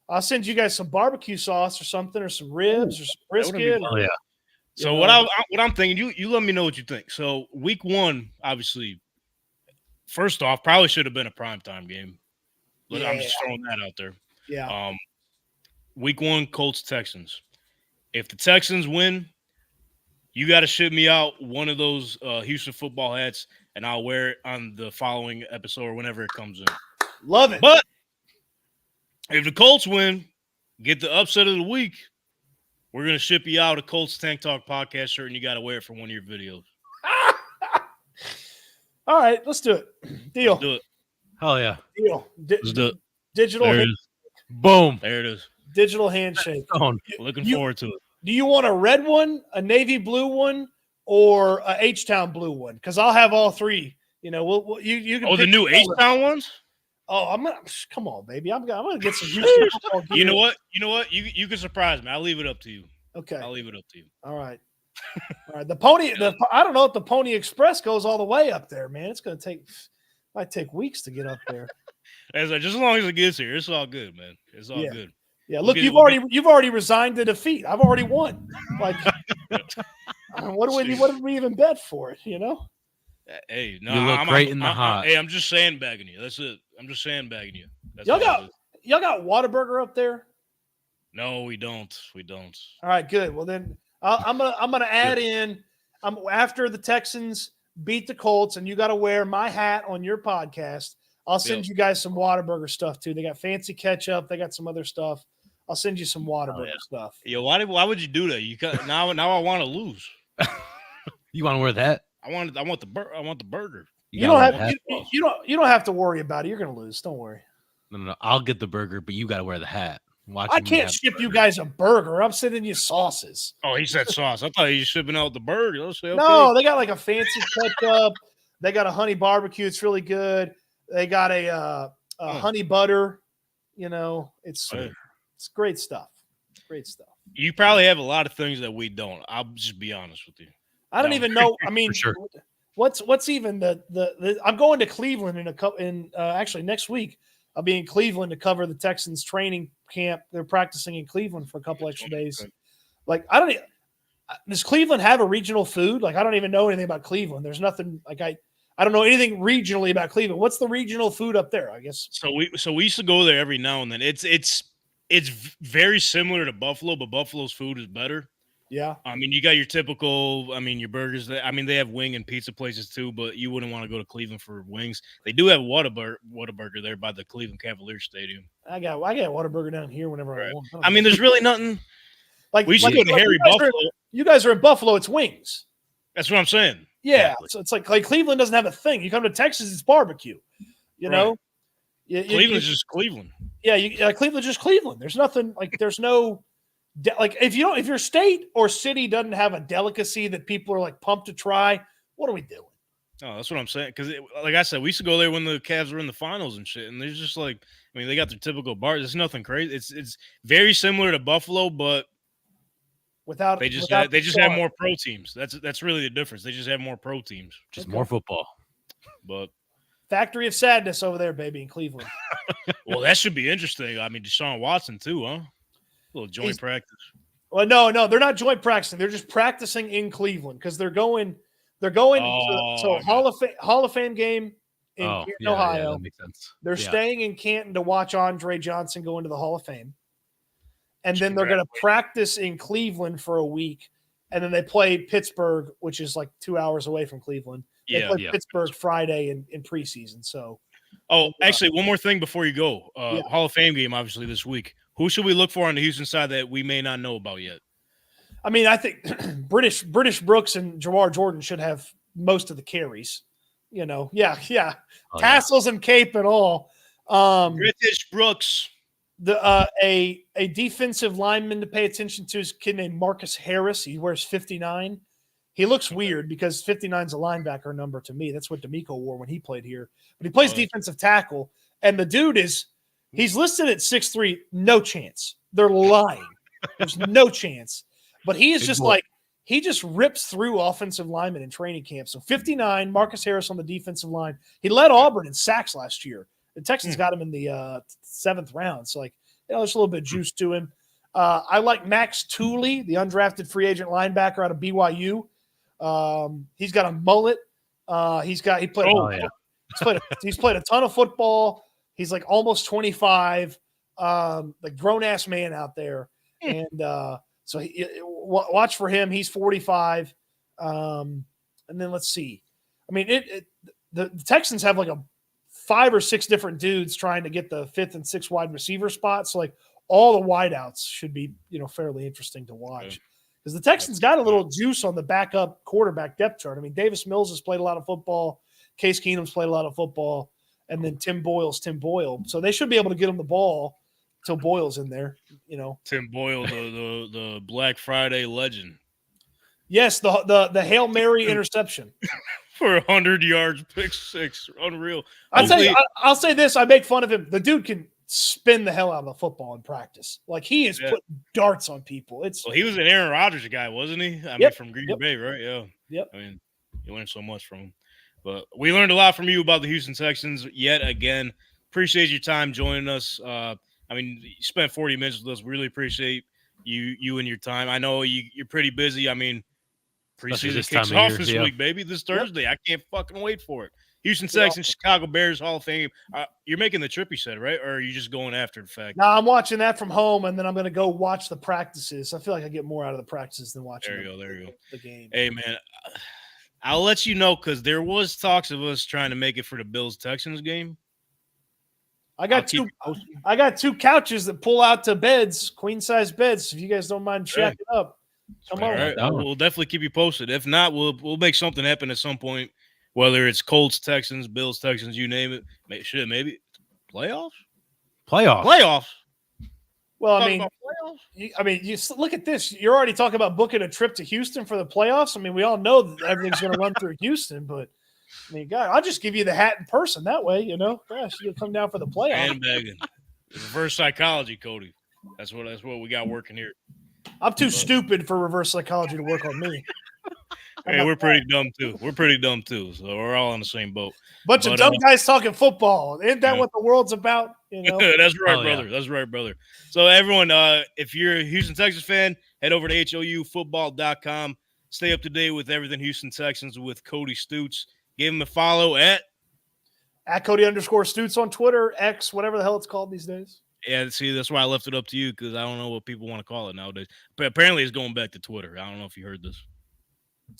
Speaker 5: I'll send you guys some barbecue sauce or something, or some ribs, or some brisket.
Speaker 4: Oh yeah.
Speaker 6: So what I'm thinking, you let me know what you think. So week 1, obviously, first off, probably should have been a primetime game. But I'm just throwing that out there.
Speaker 5: Yeah.
Speaker 6: Week 1, Colts Texans. If the Texans win, you got to ship me out one of those Houston football hats, and I'll wear it on the following episode or whenever it comes in.
Speaker 5: Love it.
Speaker 6: But if the Colts win, get the upset of the week, we're going to ship you out a Colts Tank Talk podcast shirt, and you got to wear it for one of your videos.
Speaker 5: All right, let's do it. Deal.
Speaker 6: Let's do it.
Speaker 4: Hell yeah.
Speaker 5: Deal.
Speaker 6: Let's do it.
Speaker 5: Digital.
Speaker 4: There it is. Boom.
Speaker 6: There it is.
Speaker 5: Digital handshake.
Speaker 6: Looking forward to it.
Speaker 5: Do you want a red one, a navy blue one, or a H-Town blue one? Because I'll have all three. You can.
Speaker 6: Oh, the new H-Town ones?
Speaker 5: Oh, I'm gonna come on, baby. I'm gonna get some Houston football gear.
Speaker 6: You know what? You can surprise me. I'll leave it up to you.
Speaker 5: Okay.
Speaker 6: I'll leave it up to you.
Speaker 5: All right. All right, the Pony. I don't know if the Pony Express goes all the way up there, man. It's going to might take weeks to get up there.
Speaker 6: Just as long as it gets here, it's all good, man. It's all good.
Speaker 5: Yeah, look, you've already resigned to defeat. I've already won. Like, what did we even bet for it? You know?
Speaker 6: Hey, no,
Speaker 4: you look great in the hot.
Speaker 6: Hey, I'm just sandbagging you. That's it. I'm just sandbagging you.
Speaker 5: Y'all got Whataburger up there?
Speaker 6: No, we don't. We don't.
Speaker 5: All right, good. Well, then I'm gonna add in. After the Texans beat the Colts, and you got to wear my hat on your podcast. I'll send you guys some Whataburger stuff too. They got fancy ketchup. They got some other stuff. I'll send you some Whataburger stuff.
Speaker 6: Yo, why would you do that? You now I want to lose.
Speaker 4: You want to wear that?
Speaker 6: I want the burger.
Speaker 5: You don't have to worry about it. You're gonna lose. Don't worry.
Speaker 4: No. I'll get the burger, but you got to wear the hat.
Speaker 5: I can't ship you guys a burger. I'm sending you sauces.
Speaker 6: Oh, he said sauce. I thought he was shipping out the burger. Let's say, okay.
Speaker 5: No, they got like a fancy ketchup. They got a honey barbecue. It's really good. They got a honey butter. You know, it's great stuff. Great stuff.
Speaker 6: You probably have a lot of things that we don't. I'll just be honest with you.
Speaker 5: I don't even know. I mean,
Speaker 4: sure.
Speaker 5: What's even the I'm going to Cleveland actually next week. I'll be in Cleveland to cover the Texans training camp. They're practicing in Cleveland for a couple extra days. Like, does Cleveland have a regional food? Like, I don't even know anything about Cleveland. There's nothing like I don't know anything regionally about Cleveland. What's the regional food up there? I guess.
Speaker 6: So we used to go there every now and then. It's very similar to Buffalo, but Buffalo's food is better.
Speaker 5: Yeah.
Speaker 6: I mean, you got your typical, your burgers. They have wing and pizza places too, but you wouldn't want to go to Cleveland for wings. They do have Whataburger there by the Cleveland Cavaliers Stadium.
Speaker 5: I got Whataburger down here whenever I want.
Speaker 6: I mean, there's really nothing.
Speaker 5: Like
Speaker 6: we should go to Harry Buffalo.
Speaker 5: You guys are in Buffalo. It's wings.
Speaker 6: That's what I'm saying.
Speaker 5: Yeah. Exactly. So it's like Cleveland doesn't have a thing. You come to Texas, it's barbecue. You know?
Speaker 6: Cleveland's just Cleveland.
Speaker 5: Yeah. Cleveland's just Cleveland. There's nothing like there's no. Like if your state or city doesn't have a delicacy that people are like pumped to try, what are we doing?
Speaker 6: Oh, that's what I'm saying. Because like I said, we used to go there when the Cavs were in the finals and shit. And there's just like, they got their typical bars. It's nothing crazy. It's very similar to Buffalo, but they just have more pro teams. That's really the difference. They just have more pro teams.
Speaker 4: Just more football.
Speaker 6: But
Speaker 5: Factory of Sadness over there, baby, in Cleveland.
Speaker 6: Well, that should be interesting. I mean, Deshaun Watson too, huh? Little joint practice.
Speaker 5: Well, no, they're not joint practicing. They're just practicing in Cleveland because they're going to Hall of Fame game in Canton, Ohio.
Speaker 4: Yeah, that makes sense.
Speaker 5: They're staying in Canton to watch Andre Johnson go into the Hall of Fame. And then they're going to practice in Cleveland for a week. And then they play Pittsburgh, which is like 2 hours away from Cleveland. They play Pittsburgh Friday in preseason. So,
Speaker 6: actually, one more thing before you go. Hall of Fame game, obviously, this week. Who should we look for on the Houston side that we may not know about yet?
Speaker 5: I mean, I think British Brooks and Jawar Jordan should have most of the carries. You know, tassels and cape and all.
Speaker 6: British Brooks.
Speaker 5: A defensive lineman to pay attention to is a kid named Marcus Harris. He wears 59. He looks weird because 59 is a linebacker number to me. That's what D'Amico wore when he played here. But he plays defensive tackle, and the dude he's listed at 6'3". No chance. They're lying. There's no chance. But he is he just rips through offensive linemen in training camp. So 59, Marcus Harris on the defensive line. He led Auburn in sacks last year. The Texans got him in the 7th round. So, there's a little bit of juice to him. I like Max Tooley, the undrafted free agent linebacker out of BYU. He's got a mullet. He's played a ton of football. He's like almost 25, like grown-ass man out there. And so watch for him. He's 45. And then let's see. I mean, the Texans have like 5 or 6 different dudes trying to get the 5th and 6th wide receiver spots. So all the wideouts should be, fairly interesting to watch. Because the Texans got a little juice on the backup quarterback depth chart. I mean, Davis Mills has played a lot of football. Case Keenum's played a lot of football. And then Tim Boyle. So they should be able to get him the ball till Boyle's in there,
Speaker 6: Tim Boyle, the Black Friday legend.
Speaker 5: Yes, the Hail Mary interception.
Speaker 6: For 100 yards, pick 6. Unreal.
Speaker 5: I'll say this. I make fun of him. The dude spin the hell out of the football in practice. Like he is putting darts on people.
Speaker 6: Well, he was an Aaron Rodgers guy, wasn't he? I mean, from Green Bay, right? Yeah.
Speaker 5: Yep.
Speaker 6: I mean, you learned so much from him. But we learned a lot from you about the Houston Texans yet again. Appreciate your time joining us. I mean, you spent 40 minutes with us. Really appreciate you and your time. I know you're pretty busy. I mean, preseason kicks off this week, baby. This Thursday. I can't fucking wait for it. Houston Texans, Chicago Bears, Hall of Fame. You're making the trip, you said, right? Or are you just going after the fact?
Speaker 5: No, I'm watching that from home, and then I'm going to go watch the practices. I feel like I get more out of the practices than watching the game.
Speaker 6: Hey, man, I'll let you know because there was talks of us trying to make it for the Bills-Texans game.
Speaker 5: I got two couches that pull out to beds, queen-size beds, if you guys don't mind checking up. Come on.
Speaker 6: Right. We'll definitely keep you posted. If not, we'll make something happen at some point. Whether it's Colts, Texans, Bills, Texans, you name it. Maybe playoffs.
Speaker 5: Well, I mean, you look at this. You're already talking about booking a trip to Houston for the playoffs. I mean, we all know that everything's going to run through Houston, but I mean, God, I'll just give you the hat in person that way. You know, gosh, you'll come down for the playoffs.
Speaker 6: Handbagging, reverse psychology, Cody. That's what we got working here.
Speaker 5: I'm too stupid for reverse psychology to work on me.
Speaker 6: Hey, we're pretty dumb too. So we're all on the same boat.
Speaker 5: Bunch of dumb guys talking football. Isn't that what the world's about? You know?
Speaker 6: That's right, brother. Yeah. That's right, brother. So everyone, if you're a Houston Texans fan, head over to HOUfootball.com. Stay up to date with everything Houston Texans with Cody Stoots. Give him a follow at
Speaker 5: Cody_Stoots on Twitter, X, whatever the hell it's called these days.
Speaker 6: Yeah, see, that's why I left it up to you because I don't know what people want to call it nowadays. But apparently it's going back to Twitter. I don't know if you heard this.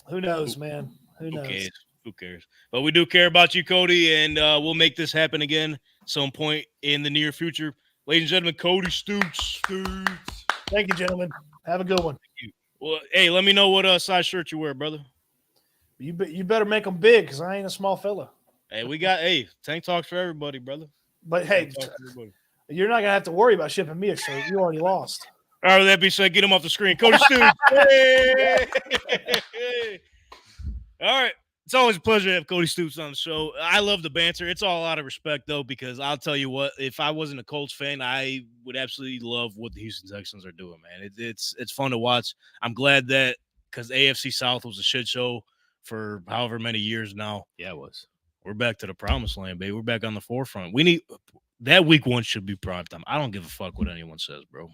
Speaker 5: Who knows, man? Who knows?
Speaker 6: Who cares? But we do care about you, Cody, and we'll make this happen again some point in the near future. Ladies and gentlemen, Cody Stoots.
Speaker 5: Thank you, gentlemen. Have a good one.
Speaker 6: Well, hey, let me know what size shirt you wear, brother.
Speaker 5: You better make them big because I ain't a small fella.
Speaker 6: Hey, tank talks for everybody, brother.
Speaker 5: But hey, you're not going to have to worry about shipping me a shirt. You already lost.
Speaker 6: All right, with that being said, get him off the screen. Cody Stoots. Hey! All right. It's always a pleasure to have Cody Stoots on the show. I love the banter. It's all out of respect, though, because I'll tell you what, if I wasn't a Colts fan, I would absolutely love what the Houston Texans are doing, man. It's fun to watch. I'm glad that because AFC South was a shit show for however many years now.
Speaker 4: Yeah, it was.
Speaker 6: We're back to the promised land, baby. We're back on the forefront. We need that week one should be prime time. I don't give a fuck what anyone says, bro.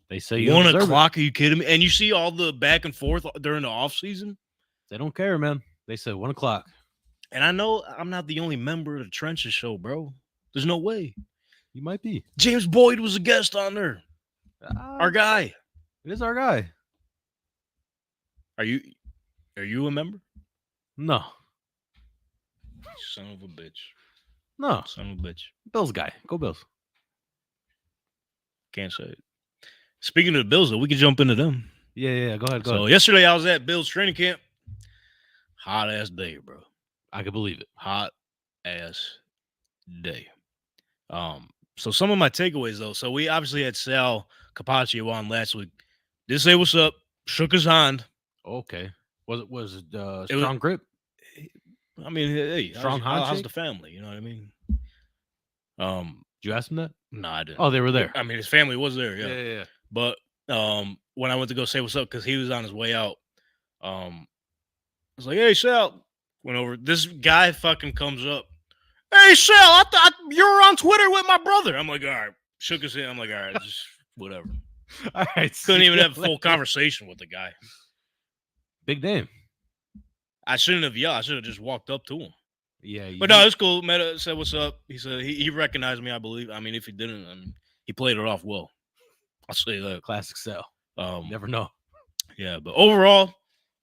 Speaker 4: They say you
Speaker 6: 1 o'clock. Are you kidding me? And you see all the back and forth during the offseason?
Speaker 4: They don't care, man. They said 1 o'clock.
Speaker 6: And I know I'm not the only member of the Trenches show, bro. There's no way.
Speaker 4: You might be.
Speaker 6: James Boyd was a guest on there. Our guy.
Speaker 4: It is our guy.
Speaker 6: Are you a member?
Speaker 4: No.
Speaker 6: Son of a bitch.
Speaker 4: No.
Speaker 6: Son of a bitch.
Speaker 4: Bills guy. Go Bills.
Speaker 6: Can't say it. Speaking of the Bills, though, we can jump into them.
Speaker 4: Yeah. Go ahead.
Speaker 6: So yesterday I was at Bills training camp. Hot ass day, bro.
Speaker 4: I can believe it.
Speaker 6: Hot ass day. So some of my takeaways though. So we obviously had Sal Capaccio on last week. Did say what's up. Shook his hand.
Speaker 4: Okay. Was it strong grip?
Speaker 6: I mean, hey,
Speaker 4: strong handshake.
Speaker 6: How's the family? You know what I mean?
Speaker 4: Did you ask him that?
Speaker 6: No, I didn't.
Speaker 4: Oh, they were there.
Speaker 6: I mean, his family was there.
Speaker 4: Yeah.
Speaker 6: But when I went to go say what's up because he was on his way out, I was like, "Hey, Sal," went over. This guy fucking comes up. "Hey, Sal, I thought you were on Twitter with my brother." I'm like, "All right." Shook his hand. I'm like, "All right, just whatever."
Speaker 4: All right.
Speaker 6: Couldn't even have a full conversation with the guy.
Speaker 4: Big name.
Speaker 6: I shouldn't have yelled. I should have just walked up to him.
Speaker 4: Yeah.
Speaker 6: But no, it's cool. Met, said, "What's up?" He said he recognized me, I believe. I mean, if he didn't, I mean, he played it off well. I'll say that.
Speaker 4: Classic Sal. Never know.
Speaker 6: Yeah, but overall,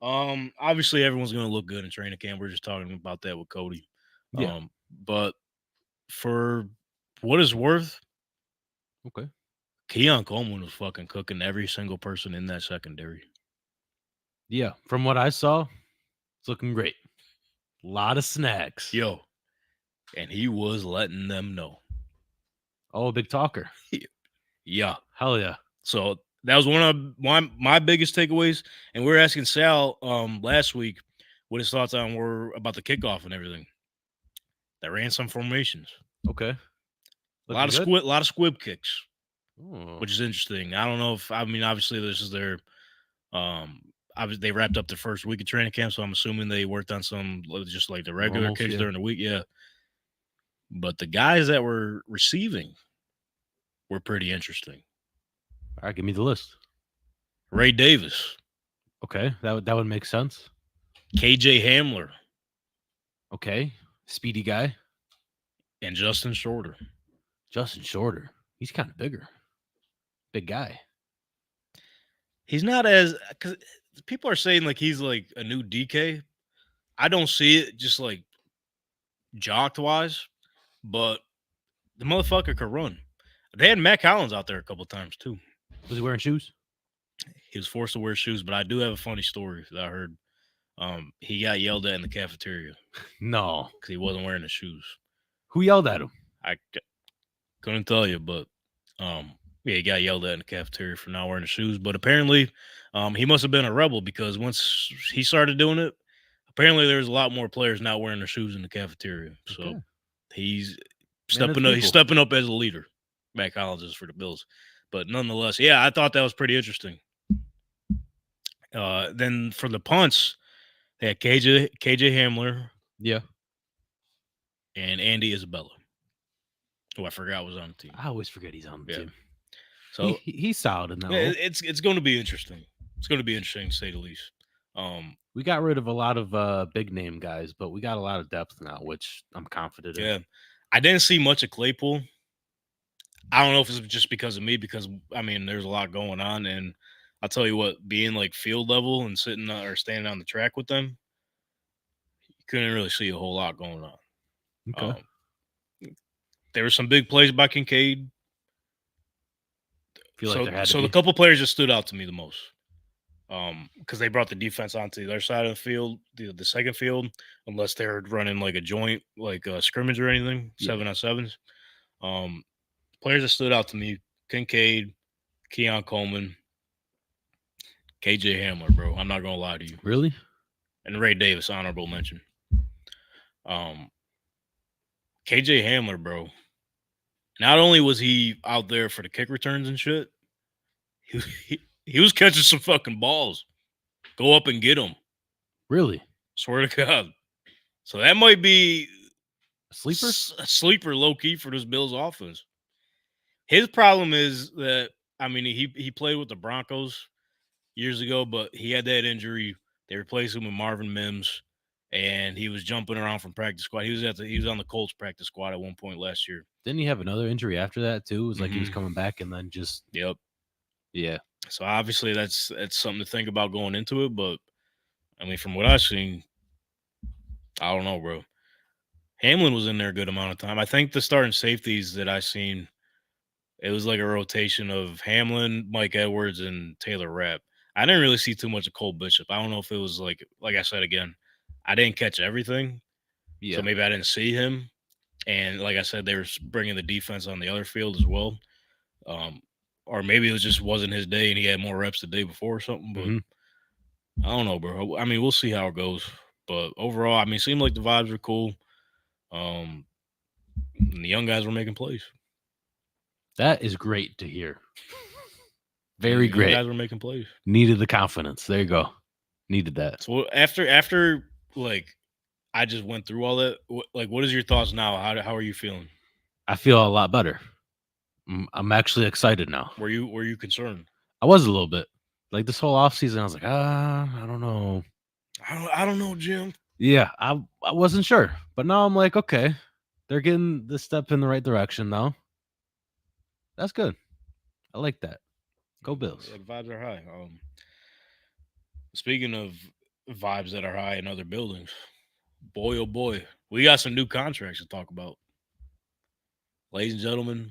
Speaker 6: obviously everyone's going to look good in training camp. We're just talking about that with Cody.
Speaker 4: Yeah.
Speaker 6: But for what it's worth,
Speaker 4: okay,
Speaker 6: Keon Coleman was fucking cooking every single person in that secondary.
Speaker 4: Yeah, from what I saw, it's looking great. A lot of snacks.
Speaker 6: Yo, and he was letting them know.
Speaker 4: Oh, big talker.
Speaker 6: Yeah.
Speaker 4: Hell yeah.
Speaker 6: So that was one of my biggest takeaways. And we were asking Sal last week what his thoughts on were about the kickoff and everything. They ran some formations.
Speaker 4: Okay.
Speaker 6: A lot of squib kicks,
Speaker 4: Ooh.
Speaker 6: which is interesting. I don't know if obviously this is their they wrapped up their first week of training camp, so I'm assuming they worked on some just like the regular
Speaker 4: Normals,
Speaker 6: kicks
Speaker 4: yeah.
Speaker 6: during the week. Yeah, but the guys that were receiving were pretty interesting.
Speaker 4: All right, give me the list.
Speaker 6: Ray Davis,
Speaker 4: Okay, that would make sense.
Speaker 6: KJ Hamler,
Speaker 4: Okay, speedy guy.
Speaker 6: and Justin Shorter.
Speaker 4: Justin Shorter. He's kind of bigger. Big guy.
Speaker 6: He's not as because people are saying like he's like a new DK. I don't see it just like jocked wise, but the motherfucker could run. They had Matt Collins out there a couple times too.
Speaker 4: Was he wearing shoes?
Speaker 6: He was forced to wear shoes, but I do have a funny story that I heard. He got yelled at in the cafeteria
Speaker 4: No.
Speaker 6: because he wasn't wearing the shoes.
Speaker 4: Who yelled at him?
Speaker 6: I couldn't tell you, but yeah, he got yelled at in the cafeteria for not wearing the shoes. But apparently, he must have been a rebel because once he started doing it, apparently there's a lot more players not wearing their shoes in the cafeteria. So
Speaker 4: Okay.
Speaker 6: he's
Speaker 4: Man of
Speaker 6: stepping
Speaker 4: the
Speaker 6: up. He's
Speaker 4: people.
Speaker 6: stepping up as a leader. Matt Collins is for the Bills, but nonetheless, yeah, I thought that was pretty interesting. Then for the punts, they had KJ Hamler
Speaker 4: Yeah.
Speaker 6: and Andy Isabella, who I forgot was on the team.
Speaker 4: I always forget he's on the
Speaker 6: Yeah.
Speaker 4: team.
Speaker 6: So
Speaker 4: He's solid in that.
Speaker 6: yeah,
Speaker 4: role.
Speaker 6: it's going to be interesting. It's going to be interesting to say the least.
Speaker 4: We got rid of a lot of big name guys, but we got a lot of depth now, which I'm confident in.
Speaker 6: Yeah, I didn't see much of Claypool. I don't know if it's just because of me, because there's a lot going on, and I'll tell you what, being like field level and sitting or standing on the track with them, you couldn't really see a whole lot going on.
Speaker 4: Okay.
Speaker 6: There were some big plays by Kincaid.
Speaker 4: Feel like there had to
Speaker 6: So
Speaker 4: be.
Speaker 6: the couple players that stood out to me the most, because they brought the defense onto the other side of the field, the second field, unless they were running like a joint, like a scrimmage or anything,
Speaker 4: Yeah.
Speaker 6: 7-on-7s. Players that stood out to me: Kincaid, Keon Coleman, KJ Hamler, bro. I'm not gonna lie to you.
Speaker 4: Really?
Speaker 6: And Ray Davis, honorable mention. KJ Hamler, bro. Not only was he out there for the kick returns and shit, he was catching some fucking balls. Go up and get them.
Speaker 4: Really?
Speaker 6: Swear to God. So that might be
Speaker 4: A sleeper?
Speaker 6: a sleeper low key for this Bills offense. His problem is that he played with the Broncos years ago, but he had that injury. They replaced him with Marvin Mims, and he was jumping around from practice squad. He was on the Colts practice squad at one point last year.
Speaker 4: Didn't he have another injury after that too? It was like he was
Speaker 6: Mhm.
Speaker 4: coming back and then just
Speaker 6: Yep.
Speaker 4: yeah.
Speaker 6: So obviously that's something to think about going into it. But from what I've seen, I don't know, bro. Hamlin was in there a good amount of time. I think the starting safeties that I seen, it was like a rotation of Hamlin, Mike Edwards, and Taylor Rapp. I didn't really see too much of Cole Bishop. I don't know if it was like I said again, I didn't catch everything.
Speaker 4: Yeah.
Speaker 6: So maybe I didn't see him. And like I said, they were bringing the defense on the other field as well. Or maybe it just wasn't his day and he had more reps the day before or something. But I don't know, bro. We'll see how it goes. But overall, it seemed like the vibes were cool. And the young guys were making plays.
Speaker 4: That is great to hear. Very
Speaker 6: The
Speaker 4: great.
Speaker 6: young guys were making plays.
Speaker 4: Needed the confidence. There you go. Needed that.
Speaker 6: So after like I just went through all that, what is your thoughts now? How are you feeling?
Speaker 4: I feel a lot better. I'm actually excited now.
Speaker 6: Were you concerned?
Speaker 4: I was a little bit. Like this whole offseason, I was like, I don't know.
Speaker 6: I don't know, Jim.
Speaker 4: Yeah, I wasn't sure. But now I'm like, okay, they're getting this step in the right direction now. That's good. I like that. Go Bills.
Speaker 6: Yeah, the vibes are high. Speaking of vibes that are high in other buildings, boy, oh boy, we got some new contracts to talk about. Ladies and gentlemen,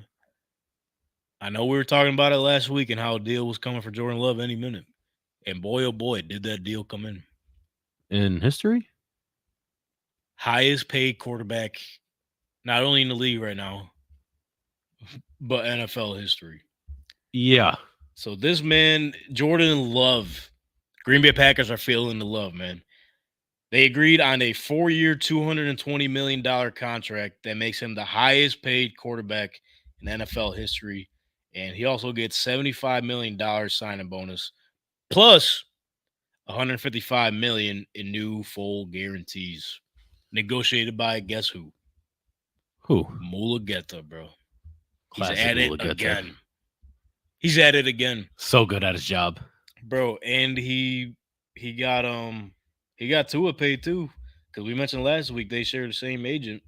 Speaker 6: I know we were talking about it last week and how a deal was coming for Jordan Love any minute. And boy, oh boy, did that deal come in.
Speaker 4: In history?
Speaker 6: Highest paid quarterback, not only in the league right now, but NFL history.
Speaker 4: Yeah.
Speaker 6: So this man, Jordan Love, Green Bay Packers are feeling the love, man. They agreed on a 4-year, $220 million contract that makes him the highest paid quarterback in NFL history. And he also gets $75 million signing bonus, plus $155 million in new full guarantees, negotiated by guess who?
Speaker 4: Who?
Speaker 6: Mulugeta, bro.
Speaker 4: Classic
Speaker 6: He's at it
Speaker 4: Mulugeta.
Speaker 6: again. He's at it again,
Speaker 4: So good at his job,
Speaker 6: bro. And he got Tua paid too, because we mentioned last week they share the same agent.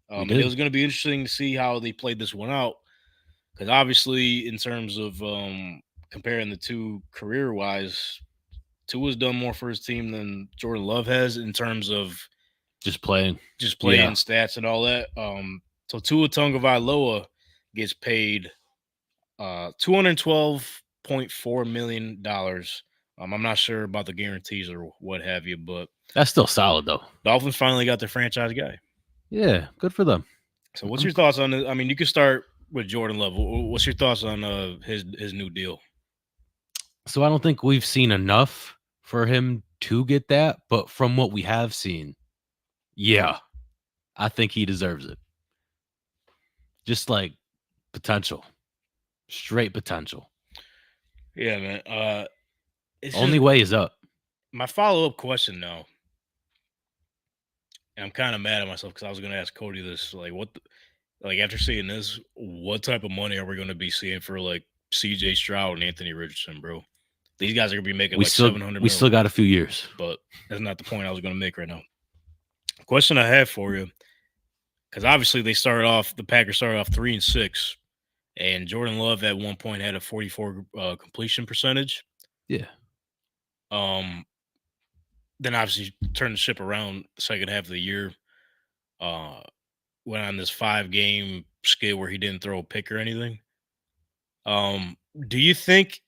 Speaker 6: And it was going to be interesting to see how they played this one out, because obviously, in terms of comparing the two career-wise, Tua's done more for his team than Jordan Love has in terms of
Speaker 4: just playing
Speaker 6: stats and all that. So Tua Tagovailoa gets paid $212.4 million. I'm not sure about the guarantees or what have you, but
Speaker 4: that's still solid though.
Speaker 6: Dolphins finally got their franchise guy.
Speaker 4: Yeah, good for them.
Speaker 6: So what's your thoughts on it? I mean, you can start with Jordan Love. What's your thoughts on his new deal?
Speaker 4: So I don't think we've seen enough for him to get that, but from what we have seen, yeah, I think he deserves it. Just like potential, straight potential.
Speaker 6: Yeah, man.
Speaker 4: Only way is up.
Speaker 6: My follow-up question, though, and I'm kind of mad at myself because I was going to ask Cody this, like, after seeing this, what type of money are we going to be seeing for like C.J. Stroud and Anthony Richardson, bro? These guys are going to be making $700 million.
Speaker 4: We still got a few years,
Speaker 6: but that's not the point I was going to make right now. The question I have for you, because obviously the Packers started off 3-6, and Jordan Love at one point had a 44 completion percentage.
Speaker 4: Yeah.
Speaker 6: Then obviously turned the ship around the second half of the year. Went on this 5-game skid where he didn't throw a pick or anything. Do you think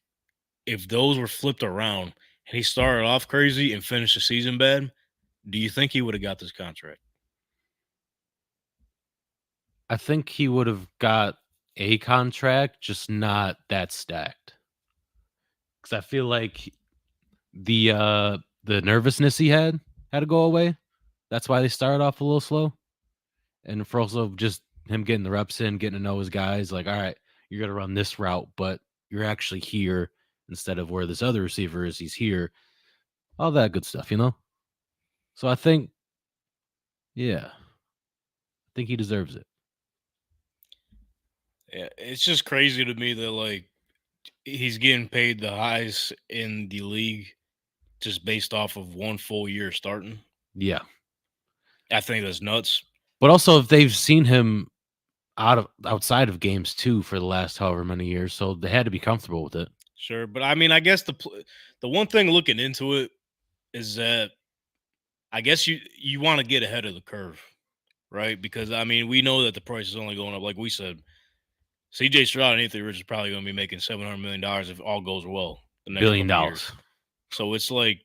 Speaker 6: if those were flipped around and he started off crazy and finished the season bad, do you think he would have got this contract?
Speaker 4: I think he would have got a contract, just not that stacked. Because I feel like the nervousness he had to go away. That's why they started off a little slow. And for also just him getting the reps in, getting to know his guys, like, all right, you're going to run this route, but you're actually here instead of where this other receiver is. He's here. All that good stuff, you know? So I think, yeah, I think he deserves it.
Speaker 6: Yeah, it's just crazy to me that, like, he's getting paid the highest in the league just based off of one full year starting.
Speaker 4: Yeah.
Speaker 6: I think that's nuts.
Speaker 4: But also, if they've seen him outside of games too for the last however many years, so they had to be comfortable with it.
Speaker 6: Sure, but I mean, I guess the one thing looking into it is that I guess you want to get ahead of the curve, right? Because I mean, we know that the price is only going up. Like we said, C.J. Stroud and Anthony Richardson is probably going to be making $700 million if all goes well. The next
Speaker 4: $1 billion.
Speaker 6: So it's like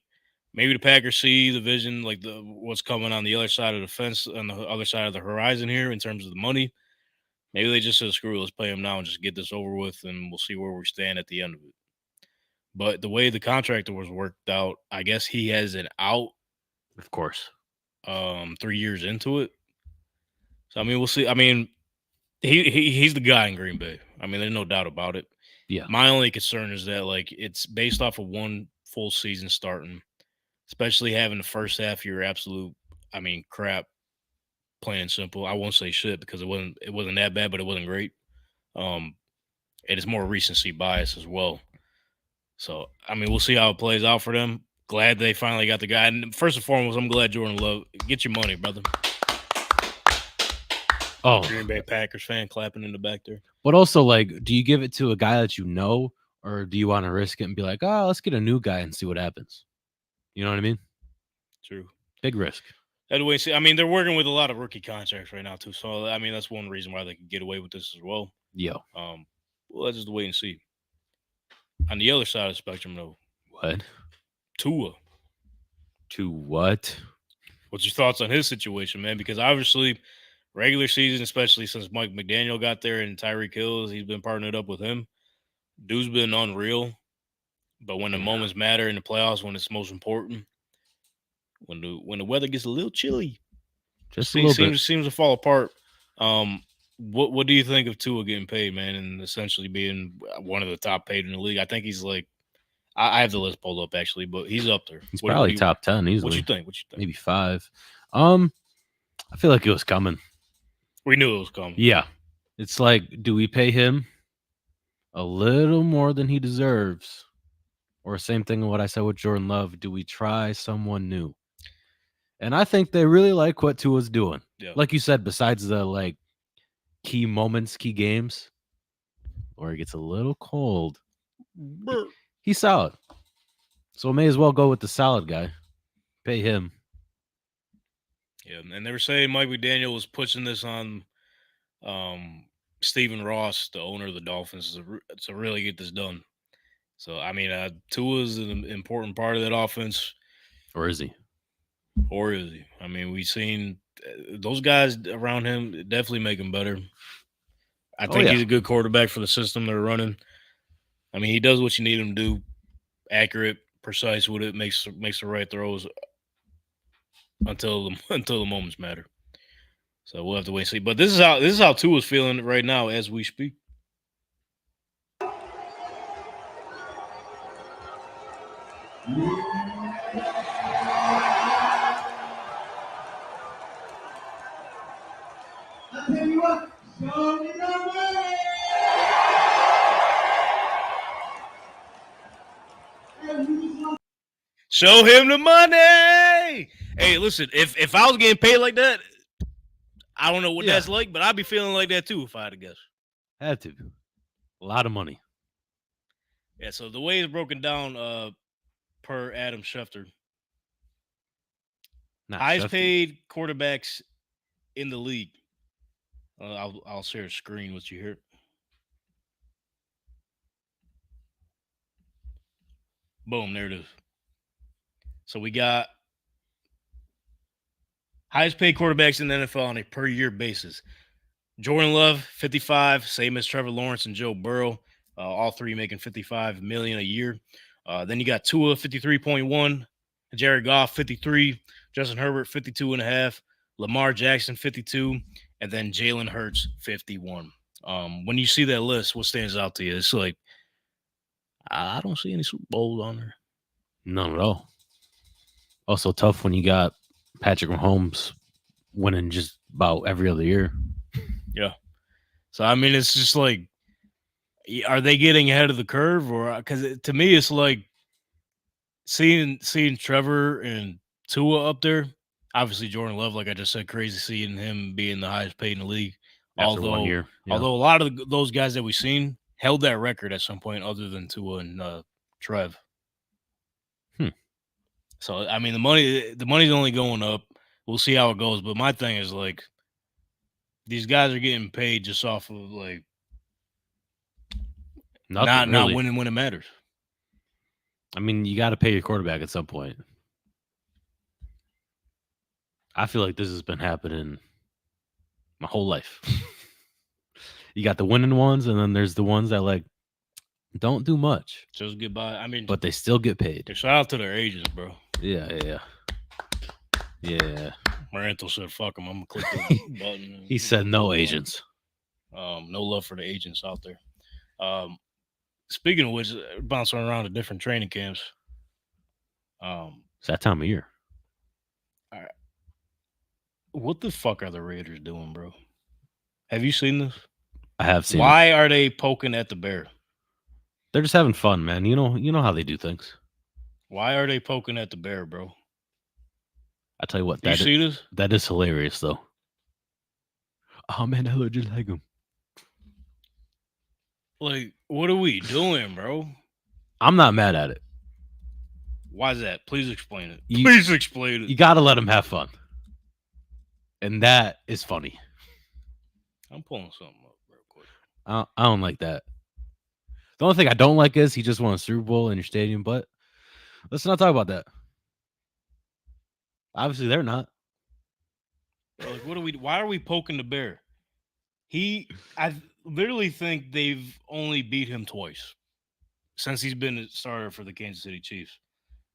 Speaker 6: maybe the Packers see the vision, like what's coming on the other side of the fence, on the other side of the horizon here in terms of the money. Maybe they just said, screw it, let's play him now and just get this over with, and we'll see where we stand at the end of it. But the way the contract was worked out, I guess he has an out.
Speaker 4: Of course.
Speaker 6: 3 years into it. So, I mean, we'll see. I mean, he's the guy in Green Bay. I mean, there's no doubt about it.
Speaker 4: Yeah.
Speaker 6: My only concern is that, like, it's based off of one full season starting, especially having the first half year absolute, I mean, crap, plain and simple. I won't say shit because it wasn't that bad, but it wasn't great. And it's more recency bias as well. So, I mean, we'll see how it plays out for them. Glad they finally got the guy. And first and foremost, I'm glad Jordan Love, get your money, brother.
Speaker 4: Oh,
Speaker 6: Green Bay Packers fan clapping in the back there.
Speaker 4: But also, like, do you give it to a guy that you know, or do you want to risk it and be like, oh, let's get a new guy and see what happens? You know what I mean?
Speaker 6: True.
Speaker 4: Big risk.
Speaker 6: That way, I mean, they're working with a lot of rookie contracts right now too. So, I mean, that's one reason why they could get away with this as well.
Speaker 4: Yeah.
Speaker 6: Well, let's just wait and see. On the other side of the spectrum, though.
Speaker 4: What?
Speaker 6: Tua.
Speaker 4: To what?
Speaker 6: What's your thoughts on his situation, man? Because obviously, regular season, especially since Mike McDaniel got there and Tyreek Hill, he's been partnered up with him. Dude's been unreal. But when the moments matter in the playoffs, when it's most important, when the weather gets a little chilly,
Speaker 4: just a little bit,
Speaker 6: seems to fall apart. What do you think of Tua getting paid, man, and essentially being one of the top paid in the league? I think he's like, I have the list pulled up actually, but he's up there.
Speaker 4: He's probably top 10 easily.
Speaker 6: What you think?
Speaker 4: Maybe 5. I feel like it was coming.
Speaker 6: We knew it was coming.
Speaker 4: Yeah. It's like, do we pay him a little more than he deserves? Or same thing with what I said with Jordan Love. Do we try someone new? And I think they really like what Tua's doing.
Speaker 6: Yeah.
Speaker 4: Like you said, besides the like key moments, key games, where it gets a little cold, he's solid. So may as well go with the solid guy. Pay him.
Speaker 6: Yeah, and they were saying Mike McDaniel was pushing this on Stephen Ross, the owner of the Dolphins, to really get this done. So, I mean, Tua's an important part of that offense.
Speaker 4: Or is he?
Speaker 6: I mean, we've seen those guys around him definitely make him better. I think he's a good quarterback for the system they're running. I mean, he does what you need him to do. Accurate, precise with it, makes the right throws until the moments matter. So we'll have to wait and see. But this is how Tua's feeling right now as we speak. Show him the money. Hey, listen, if I was getting paid like that, I don't know what that's like, but I'd be feeling like that too if I had to guess.
Speaker 4: Had to. A lot of money.
Speaker 6: Yeah, so the way it's broken down per Adam Schefter. Highest paid quarterbacks in the league. I'll share a screen with you here. Boom, there it is. So we got highest paid quarterbacks in the NFL on a per year basis. Jordan Love, 55, same as Trevor Lawrence and Joe Burrow. All three making $55 million a year. Then you got Tua, 53.1, Jared Goff, 53, Justin Herbert, 52.5, Lamar Jackson, 52, and then Jalen Hurts, 51. When you see that list, what stands out to you? It's like, I don't see any Super Bowls on there.
Speaker 4: None at all. Also tough when you got Patrick Mahomes winning just about every other year.
Speaker 6: Yeah. So, I mean, it's just like, are they getting ahead of the curve? Or because to me, it's like seeing Trevor and Tua up there. Obviously, Jordan Love, like I just said, crazy seeing him being the highest paid in the league.
Speaker 4: After 1 year. Yeah.
Speaker 6: Although a lot of those guys that we've seen held that record at some point other than Tua and Trev. So, I mean, the money's only going up. We'll see how it goes. But my thing is, like, these guys are getting paid just off of, like, not winning when it matters.
Speaker 4: I mean, you got to pay your quarterback at some point. I feel like this has been happening my whole life. You got the winning ones, and then there's the ones that, like, don't do much.
Speaker 6: Just get by. I mean,
Speaker 4: but they still get paid.
Speaker 6: Shout out to their agents, bro.
Speaker 4: Yeah.
Speaker 6: Maranto said, "Fuck them. I'm gonna click the button."
Speaker 4: He said, "No agents."
Speaker 6: No love for the agents out there. Speaking of which, bouncing around to different training camps.
Speaker 4: It's that time of year.
Speaker 6: All right. What the fuck are the Raiders doing, bro? Have you seen this?
Speaker 4: I have seen.
Speaker 6: Why are they poking at the bear?
Speaker 4: They're just having fun, man. You know how they do things.
Speaker 6: Why are they poking at the bear, bro?
Speaker 4: I tell you what,
Speaker 6: you see this?
Speaker 4: That is hilarious, though. Oh man, I just like him.
Speaker 6: Like, what are we doing, bro?
Speaker 4: I'm not mad at it.
Speaker 6: Why is that? Please explain it. Please explain it.
Speaker 4: You got to let them have fun, and that is funny.
Speaker 6: I'm pulling something up real quick.
Speaker 4: I don't like that. The only thing I don't like is he just won a Super Bowl in your stadium, but let's not talk about that. Obviously, they're not.
Speaker 6: Like, why are we poking the bear? I literally think they've only beat him twice since he's been a starter for the Kansas City Chiefs.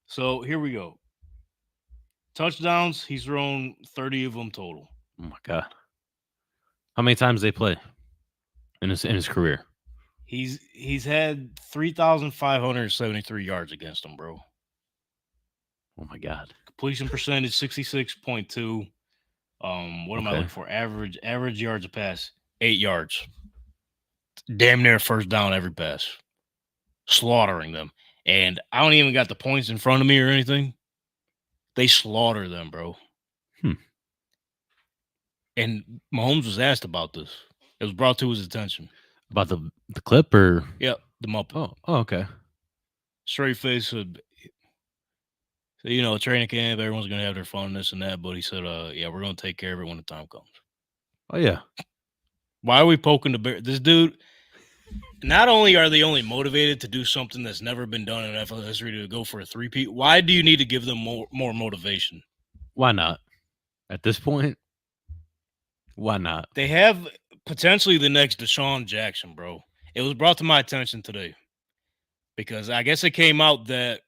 Speaker 6: So here we go. Touchdowns, he's thrown 30 of them total.
Speaker 4: Oh my God. How many times they play in his career?
Speaker 6: He's had 3,573 yards against him, bro.
Speaker 4: Oh my God.
Speaker 6: Completion percentage 66.2. What am I looking for? Average yards a pass, 8 yards. Damn near first down every pass. Slaughtering them. And I don't even got the points in front of me or anything. They slaughter them, bro. And Mahomes was asked about this. It was brought to his attention.
Speaker 4: About the clip or?
Speaker 6: Yep, the Muppet.
Speaker 4: Oh, okay.
Speaker 6: Straight face said, training camp, everyone's going to have their fun, this and that. But he said, yeah, we're going to take care of it when the time comes.
Speaker 4: Oh, yeah.
Speaker 6: Why are we poking the bear? This dude, not only are they only motivated to do something that's never been done in NFL history to go for a three-peat, why do you need to give them more motivation?
Speaker 4: Why not? At this point, why not?
Speaker 6: They have potentially the next Deshaun Jackson, bro. It was brought to my attention today because I guess it came out that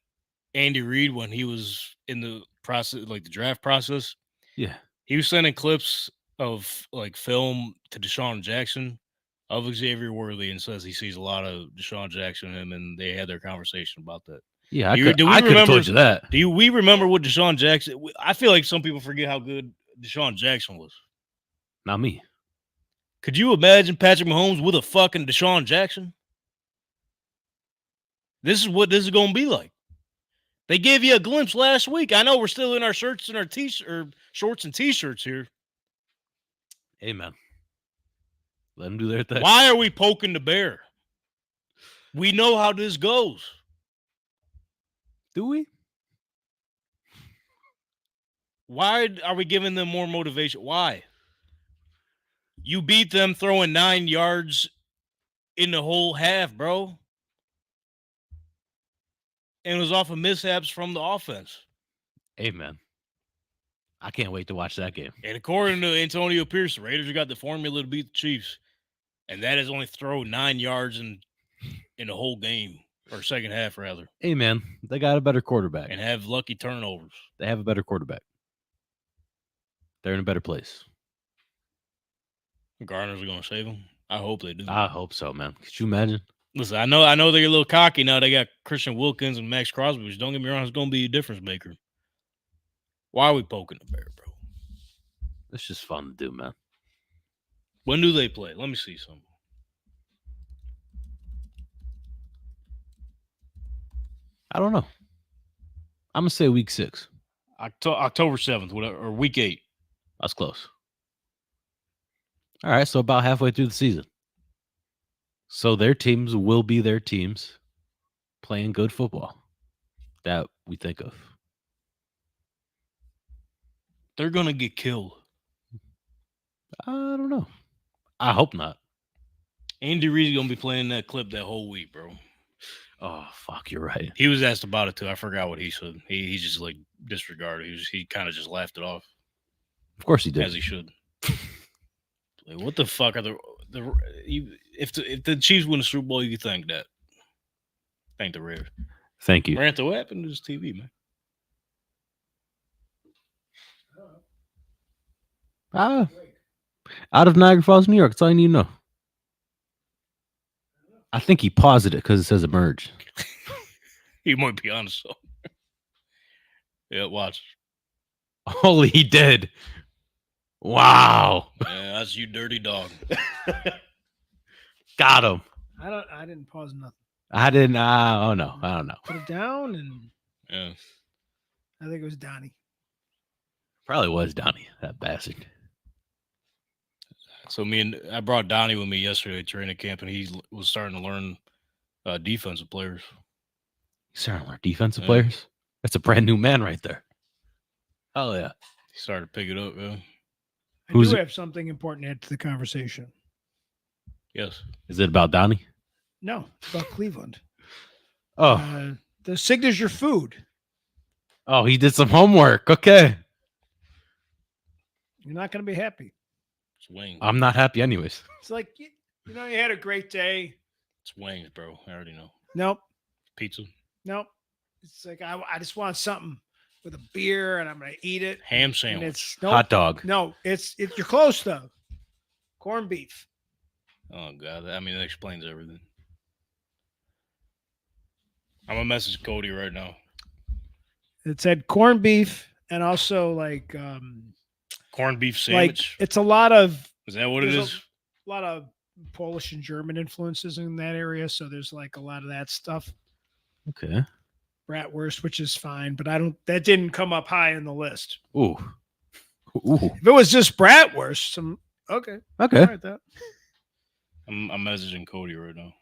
Speaker 6: Andy Reid, when he was in the process, like the draft process, he was sending clips of like film to Deshaun Jackson of Xavier Worthy and says he sees a lot of Deshaun Jackson in him, and they had their conversation about that.
Speaker 4: Yeah, I could have told you that.
Speaker 6: We remember what Deshaun Jackson? I feel like some people forget how good Deshaun Jackson was.
Speaker 4: Not me.
Speaker 6: Could you imagine Patrick Mahomes with a fucking Deshaun Jackson? This is what this is going to be like. They gave you a glimpse last week. I know we're still in our shirts and our shorts and t-shirts here.
Speaker 4: Hey, man. Let them do their thing.
Speaker 6: Why are we poking the bear? We know how this goes.
Speaker 4: Do we?
Speaker 6: Why are we giving them more motivation? Why? You beat them throwing 9 yards in the whole half, bro. And it was off of mishaps from the offense.
Speaker 4: Hey, man. I can't wait to watch that game.
Speaker 6: And according to Antonio Pierce, the Raiders got the formula to beat the Chiefs. And that is only throw 9 yards in the whole game, or second half, rather.
Speaker 4: Hey, man. They got a better quarterback.
Speaker 6: And have lucky turnovers.
Speaker 4: They have a better quarterback. They're in a better place.
Speaker 6: Garner's going to save them. I hope they do.
Speaker 4: I hope so, man. Could you imagine?
Speaker 6: Listen, I know they're a little cocky now. They got Christian Wilkins and Max Crosby, which don't get me wrong, it's going to be a difference maker. Why are we poking the bear, bro?
Speaker 4: It's just fun to do, man.
Speaker 6: When do they play? Let me see something.
Speaker 4: I don't know. I'm going to say week 6.
Speaker 6: October 7th, whatever, or week 8.
Speaker 4: That's close. All right, so about halfway through the season. So their teams will be their teams playing good football that we think of.
Speaker 6: They're going to get killed.
Speaker 4: I don't know. I hope not.
Speaker 6: Andy Reid's going to be playing that clip that whole week, bro.
Speaker 4: Oh, fuck, you're right.
Speaker 6: He was asked about it, too. I forgot what he said. He just, like, disregarded. He kind of just laughed it off.
Speaker 4: Of course he did.
Speaker 6: As he should. Like, what the fuck are if the Chiefs win the Super Bowl, you think that? Thank the Raiders.
Speaker 4: Thank you.
Speaker 6: Rant, what happened to this TV, man?
Speaker 4: Out of Niagara Falls, New York. That's all you need to know. I think he paused it because it says emerge.
Speaker 6: He might be honest, so. Yeah, watch.
Speaker 4: Holy, he did. Wow.
Speaker 6: Yeah, that's you dirty dog.
Speaker 4: Got him.
Speaker 5: I didn't pause nothing.
Speaker 4: I didn't. Oh, no. I don't know.
Speaker 5: Put it down, and
Speaker 6: Yeah.
Speaker 5: I think it was Donnie.
Speaker 4: Probably was Donnie, that bastard.
Speaker 6: So I brought Donnie with me yesterday at training camp, and he was starting to learn defensive players.
Speaker 4: He's starting to learn defensive players? That's a brand new man right there. Oh, yeah.
Speaker 6: He started to pick it up, yeah.
Speaker 5: I do have something important to add to the conversation.
Speaker 6: Yes.
Speaker 4: Is it about Donnie?
Speaker 5: No, it's about Cleveland.
Speaker 4: Oh.
Speaker 5: The signature food.
Speaker 4: Oh, he did some homework. Okay.
Speaker 5: You're not going to be happy.
Speaker 6: It's wings.
Speaker 4: I'm not happy anyways.
Speaker 5: It's like, you had a great day.
Speaker 6: It's wings, bro. I already know.
Speaker 5: Nope.
Speaker 6: Pizza.
Speaker 5: Nope. It's like, I just want something with a beer, and I'm going to eat it.
Speaker 6: Ham sandwich.
Speaker 5: It's
Speaker 4: hot dog.
Speaker 5: No, you're close though. Corned beef.
Speaker 6: Oh, God. I mean, that explains everything. I'm going to message Cody right now.
Speaker 5: It said corned beef and also like
Speaker 6: corned beef sandwich.
Speaker 5: Like it's a lot of.
Speaker 6: Is that what it is?
Speaker 5: A lot of Polish and German influences in that area, so there's like a lot of that stuff.
Speaker 4: Okay.
Speaker 5: Bratwurst, which is fine, but that didn't come up high on the list.
Speaker 4: Ooh.
Speaker 5: If it was just bratwurst, okay.
Speaker 4: Okay.
Speaker 5: Right, that.
Speaker 6: I'm messaging Cody right now.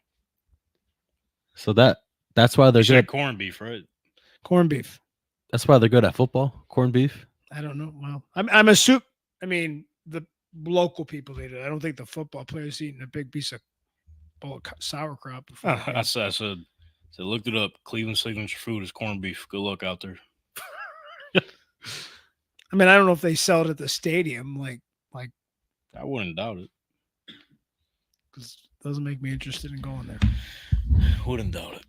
Speaker 4: So that's why they're good.
Speaker 6: Corned beef, right?
Speaker 5: Corned beef.
Speaker 4: That's why they're good at football. Corned beef.
Speaker 5: I don't know. Well, I'm assuming. I mean, the local people eat it. I don't think the football players eating a big piece of bowl of sauerkraut.
Speaker 6: I said, looked it up. Cleveland signature food is corned beef. Good luck out there.
Speaker 5: I mean, I don't know if they sell it at the stadium. Like
Speaker 6: I wouldn't doubt it.
Speaker 5: Because it doesn't make me interested in going there.
Speaker 6: Wouldn't doubt it.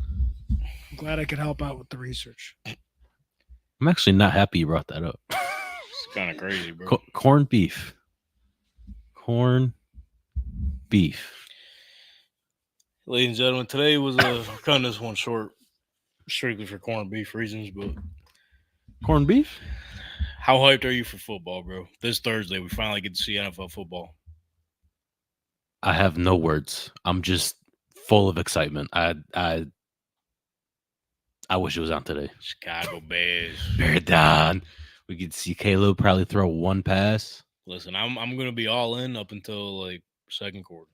Speaker 5: I'm glad I could help out with the research.
Speaker 4: I'm actually not happy you brought that up.
Speaker 6: It's kind of crazy, bro.
Speaker 4: Corned beef. Corned beef.
Speaker 6: Ladies and gentlemen, today was cutting this one short, strictly for corned beef reasons. But
Speaker 4: corned beef?
Speaker 6: How hyped are you for football, bro? This Thursday, we finally get to see NFL football.
Speaker 4: I have no words. I'm just full of excitement. I wish it was on today.
Speaker 6: Chicago Bears.
Speaker 4: Bear down. We could see Caleb probably throw one pass.
Speaker 6: Listen, I'm gonna be all in up until like second quarter.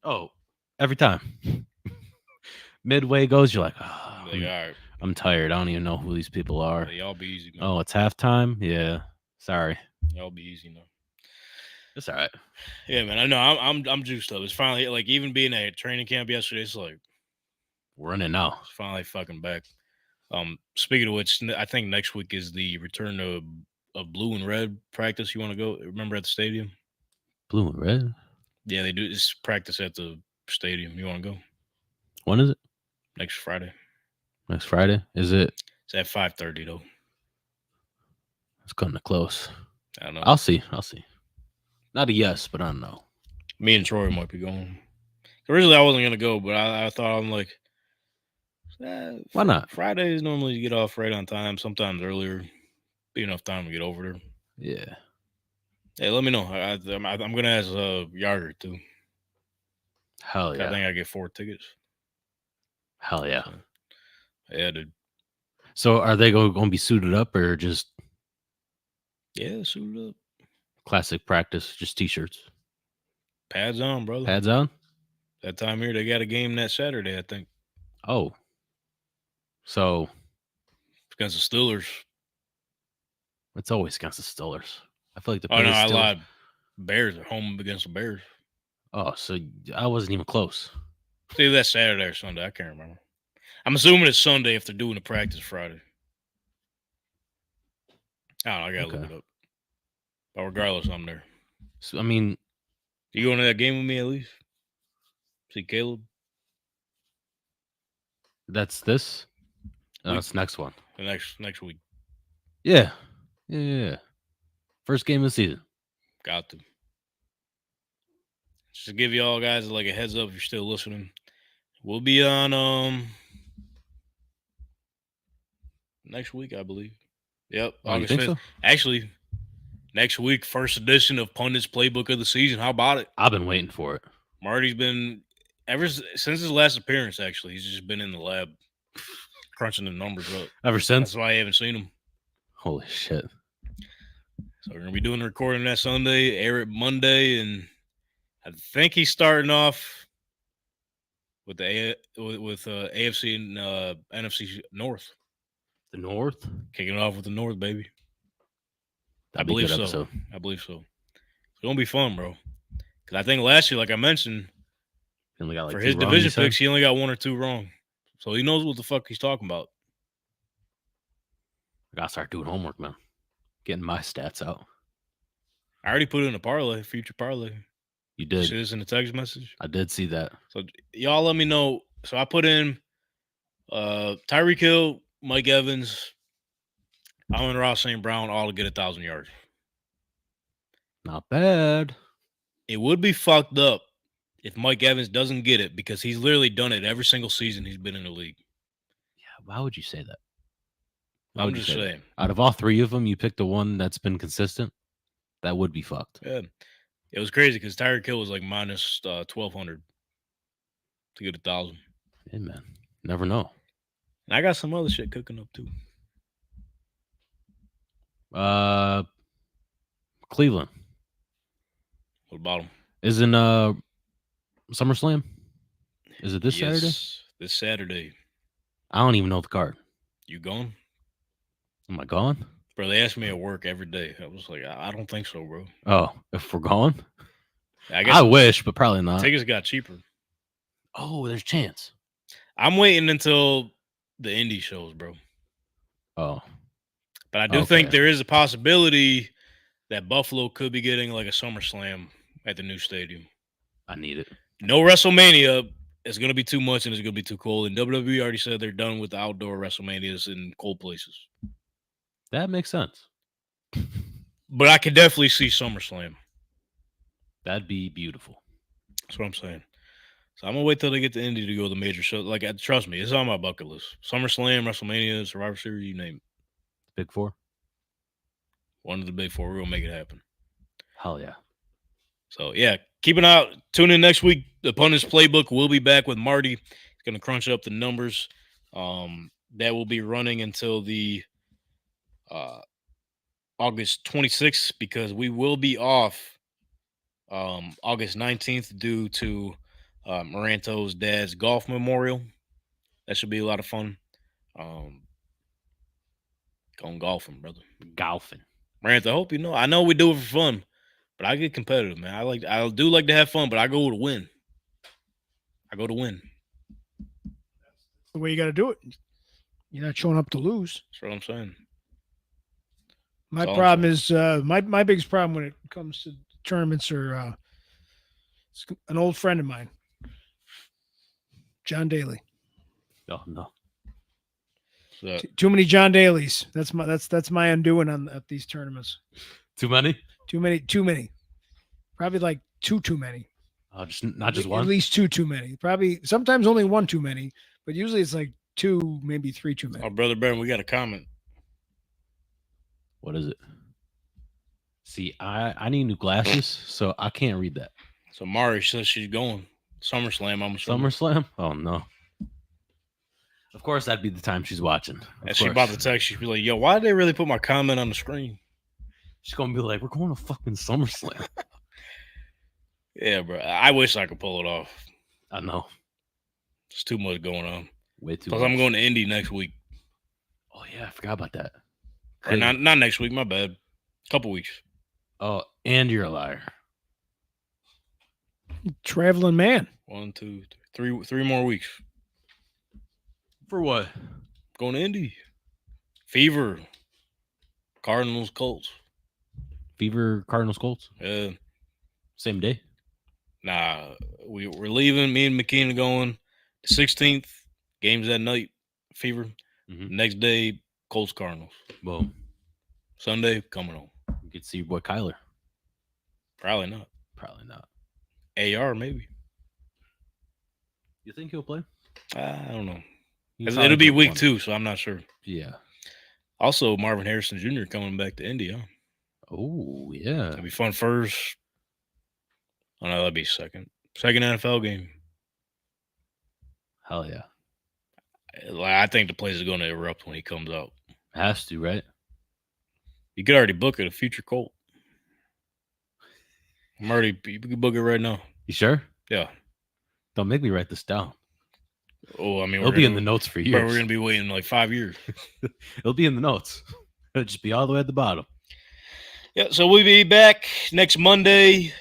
Speaker 4: Oh, every time. Midway goes, you're like, oh,
Speaker 6: all right.
Speaker 4: I'm tired. I don't even know who these people are.
Speaker 6: Yeah, y'all be easy. Man.
Speaker 4: Oh, it's halftime. Yeah, sorry.
Speaker 6: Y'all be easy now.
Speaker 4: It's all right.
Speaker 6: Yeah, man. I know. I'm juiced up. It's finally like even being at training camp yesterday. It's like
Speaker 4: we're in it now.
Speaker 6: It's finally fucking back. Speaking of which, I think next week is the return of blue and red practice. You want to go? Remember at the stadium?
Speaker 4: Blue and red.
Speaker 6: Yeah, they do this practice at the stadium. You want to go?
Speaker 4: When is it?
Speaker 6: Next Friday.
Speaker 4: Next Friday? Is it?
Speaker 6: It's at 5:30 though.
Speaker 4: It's cutting it close.
Speaker 6: I don't know.
Speaker 4: I'll see. Not a yes, but I don't know.
Speaker 6: Me and Troy might be going. Originally, I wasn't gonna go, but I thought I'm like,
Speaker 4: why not?
Speaker 6: Fridays normally you get off right on time. Sometimes earlier, be enough time to get over there.
Speaker 4: Yeah.
Speaker 6: Hey, let me know. I'm gonna ask Yarder too.
Speaker 4: Hell yeah!
Speaker 6: I think I get 4 tickets.
Speaker 4: Hell yeah!
Speaker 6: So, yeah, dude.
Speaker 4: So are they going to be suited up or just?
Speaker 6: Yeah, suited up.
Speaker 4: Classic practice, just t-shirts.
Speaker 6: Pads on, brother.
Speaker 4: Pads on?
Speaker 6: That time here, they got a game that Saturday, I think.
Speaker 4: Oh. So.
Speaker 6: Against the Steelers.
Speaker 4: It's always against the Steelers. I feel like the
Speaker 6: I lied. Bears are home against the Bears.
Speaker 4: Oh, so I wasn't even close.
Speaker 6: See, that's Saturday or Sunday. I can't remember. I'm assuming it's Sunday if they're doing the practice Friday. I don't know. I got to look it up. But regardless, I'm there.
Speaker 4: So, I mean,
Speaker 6: you going to that game with me at least? See Caleb?
Speaker 4: That's this? No, it's next one.
Speaker 6: The next week.
Speaker 4: Yeah. Yeah. First game of the season.
Speaker 6: Got to. Just to give you all guys like a heads up if you're still listening. We'll be on next week, I believe. Yep.
Speaker 4: August 5th. So?
Speaker 6: Actually, next week, first edition of Pundit's Playbook of the Season. How about it?
Speaker 4: I've been waiting for it.
Speaker 6: Marty's been ever since his last appearance, actually. He's just been in the lab crunching the numbers up.
Speaker 4: Ever since?
Speaker 6: That's why I haven't seen him.
Speaker 4: Holy shit.
Speaker 6: So we're gonna be doing the recording that Sunday, air it Monday, and I think he's starting off with the AFC and NFC North.
Speaker 4: The North?
Speaker 6: Kicking it off with the North, baby. I believe so. It's gonna be fun, bro. Because I think last year, like I mentioned,
Speaker 4: he only got like
Speaker 6: for his division picks, he only got 1 or 2 wrong. So he knows what the fuck he's talking about.
Speaker 4: I gotta start doing homework, man. Getting my stats out.
Speaker 6: I already put it in a parlay, future parlay.
Speaker 4: You did.
Speaker 6: You see this in the text message?
Speaker 4: I did see that.
Speaker 6: So y'all let me know. So I put in Tyreek Hill, Mike Evans, Allen Ross, St. Brown, all to get 1,000 yards.
Speaker 4: Not bad.
Speaker 6: It would be fucked up if Mike Evans doesn't get it because he's literally done it every single season he's been in the league.
Speaker 4: Yeah, why would you say that?
Speaker 6: I'm just saying.
Speaker 4: Out of all three of them, you picked the one that's been consistent. That would be fucked.
Speaker 6: Yeah. It was crazy because Tyreek Hill was like minus 1,200 to get 1,000.
Speaker 4: Hey, man. Never know.
Speaker 6: And I got some other shit cooking up too.
Speaker 4: Cleveland.
Speaker 6: What about them?
Speaker 4: Isn't SummerSlam? Is it this Saturday?
Speaker 6: This Saturday.
Speaker 4: I don't even know the card.
Speaker 6: You going?
Speaker 4: Am I gone?
Speaker 6: Bro, they ask me at work every day. I was like, I don't think so, bro.
Speaker 4: Oh, if we're gone?
Speaker 6: I
Speaker 4: wish, but probably not.
Speaker 6: Tickets got cheaper.
Speaker 4: Oh, there's a chance.
Speaker 6: I'm waiting until the indie shows, bro.
Speaker 4: Oh.
Speaker 6: But I do think there is a possibility that Buffalo could be getting like a SummerSlam at the new stadium.
Speaker 4: I need it.
Speaker 6: No WrestleMania. It's going to be too much and it's going to be too cold. And WWE already said they're done with the outdoor WrestleManias in cold places.
Speaker 4: That makes sense.
Speaker 6: But I could definitely see SummerSlam.
Speaker 4: That'd be beautiful.
Speaker 6: That's what I'm saying. So I'm going to wait till they get to Indy to go to the major show. Like, trust me, it's on my bucket list. SummerSlam, WrestleMania, Survivor Series, you name it.
Speaker 4: Big four?
Speaker 6: One of the big four. We're going to make it happen.
Speaker 4: Hell yeah.
Speaker 6: So, yeah, keep an eye out. Tune in next week. The Pundits Playbook will be back with Marty. He's going to crunch up the numbers. That will be running until the August 26th because we will be off August 19th due to Moranto's dad's golf memorial. That should be a lot of fun. Going golfing, brother.
Speaker 4: Golfing.
Speaker 6: Moranto, I hope you know. I know we do it for fun. But I get competitive, man. I do like to have fun, but I go to win.
Speaker 5: The way you got to do it. You're not showing up to lose.
Speaker 6: That's what I'm saying.
Speaker 5: My problem is my biggest problem when it comes to tournaments are an old friend of mine, John Daly.
Speaker 4: Oh no.
Speaker 5: Too many John Dalys. That's my undoing at these tournaments.
Speaker 4: Too many?
Speaker 5: Too many. Probably like too many.
Speaker 4: Not just one?
Speaker 5: At least too many. Probably sometimes only one too many, but usually it's like two, maybe three too many.
Speaker 6: Oh, Brother Bren, we got a comment.
Speaker 4: What is it? See, I need new glasses, so I can't read that.
Speaker 6: So Mari says she's going. SummerSlam, I'm assuming.
Speaker 4: SummerSlam? Oh, no. Of course, that'd be the time she's watching.
Speaker 6: And she's about to text. She'd be like, yo, why did they really put my comment on the screen?
Speaker 4: She's going to be like, we're going to fucking SummerSlam.
Speaker 6: Yeah, bro. I wish I could pull it off.
Speaker 4: I know.
Speaker 6: There's too much going on.
Speaker 4: Way too
Speaker 6: Plus,
Speaker 4: much.
Speaker 6: I'm going to Indy next week.
Speaker 4: Oh, yeah. I forgot about that.
Speaker 6: Or not next week. My bad. Couple weeks.
Speaker 4: Oh, and you're a liar.
Speaker 5: Traveling man.
Speaker 6: 1, 2, 3, 3 more weeks.
Speaker 4: For what?
Speaker 6: Going to Indy. Fever. Cardinals, Colts.
Speaker 4: Fever, Cardinals, Colts? Same day?
Speaker 6: Nah, we're leaving. Me and McKean are going. The 16th, games that night. Fever.
Speaker 4: Mm-hmm.
Speaker 6: Next day, Colts, Cardinals.
Speaker 4: Boom.
Speaker 6: Sunday, coming home.
Speaker 4: You could see your boy Kyler.
Speaker 6: Probably not.
Speaker 4: Probably not.
Speaker 6: AR, maybe.
Speaker 4: You think he'll play?
Speaker 6: I don't know.
Speaker 4: He's
Speaker 6: It'll be week
Speaker 4: one.
Speaker 6: 2, so I'm not sure.
Speaker 4: Yeah.
Speaker 6: Also, Marvin Harrison Jr. coming back to Indy, huh?
Speaker 4: Oh, yeah.
Speaker 6: That'd be fun first. Oh, no, that'd be second. Second NFL game.
Speaker 4: Hell yeah.
Speaker 6: I think the place is going to erupt when he comes out.
Speaker 4: Has to, right?
Speaker 6: You could already book it, a future Colt. You can book it right now.
Speaker 4: You sure?
Speaker 6: Yeah.
Speaker 4: Don't make me write this down.
Speaker 6: Oh, I mean,
Speaker 4: it'll be in the notes for years.
Speaker 6: Bro, we're going to be waiting like 5 years.
Speaker 4: It'll be in the notes. It'll just be all the way at the bottom.
Speaker 6: Yeah, so we'll be back next Monday.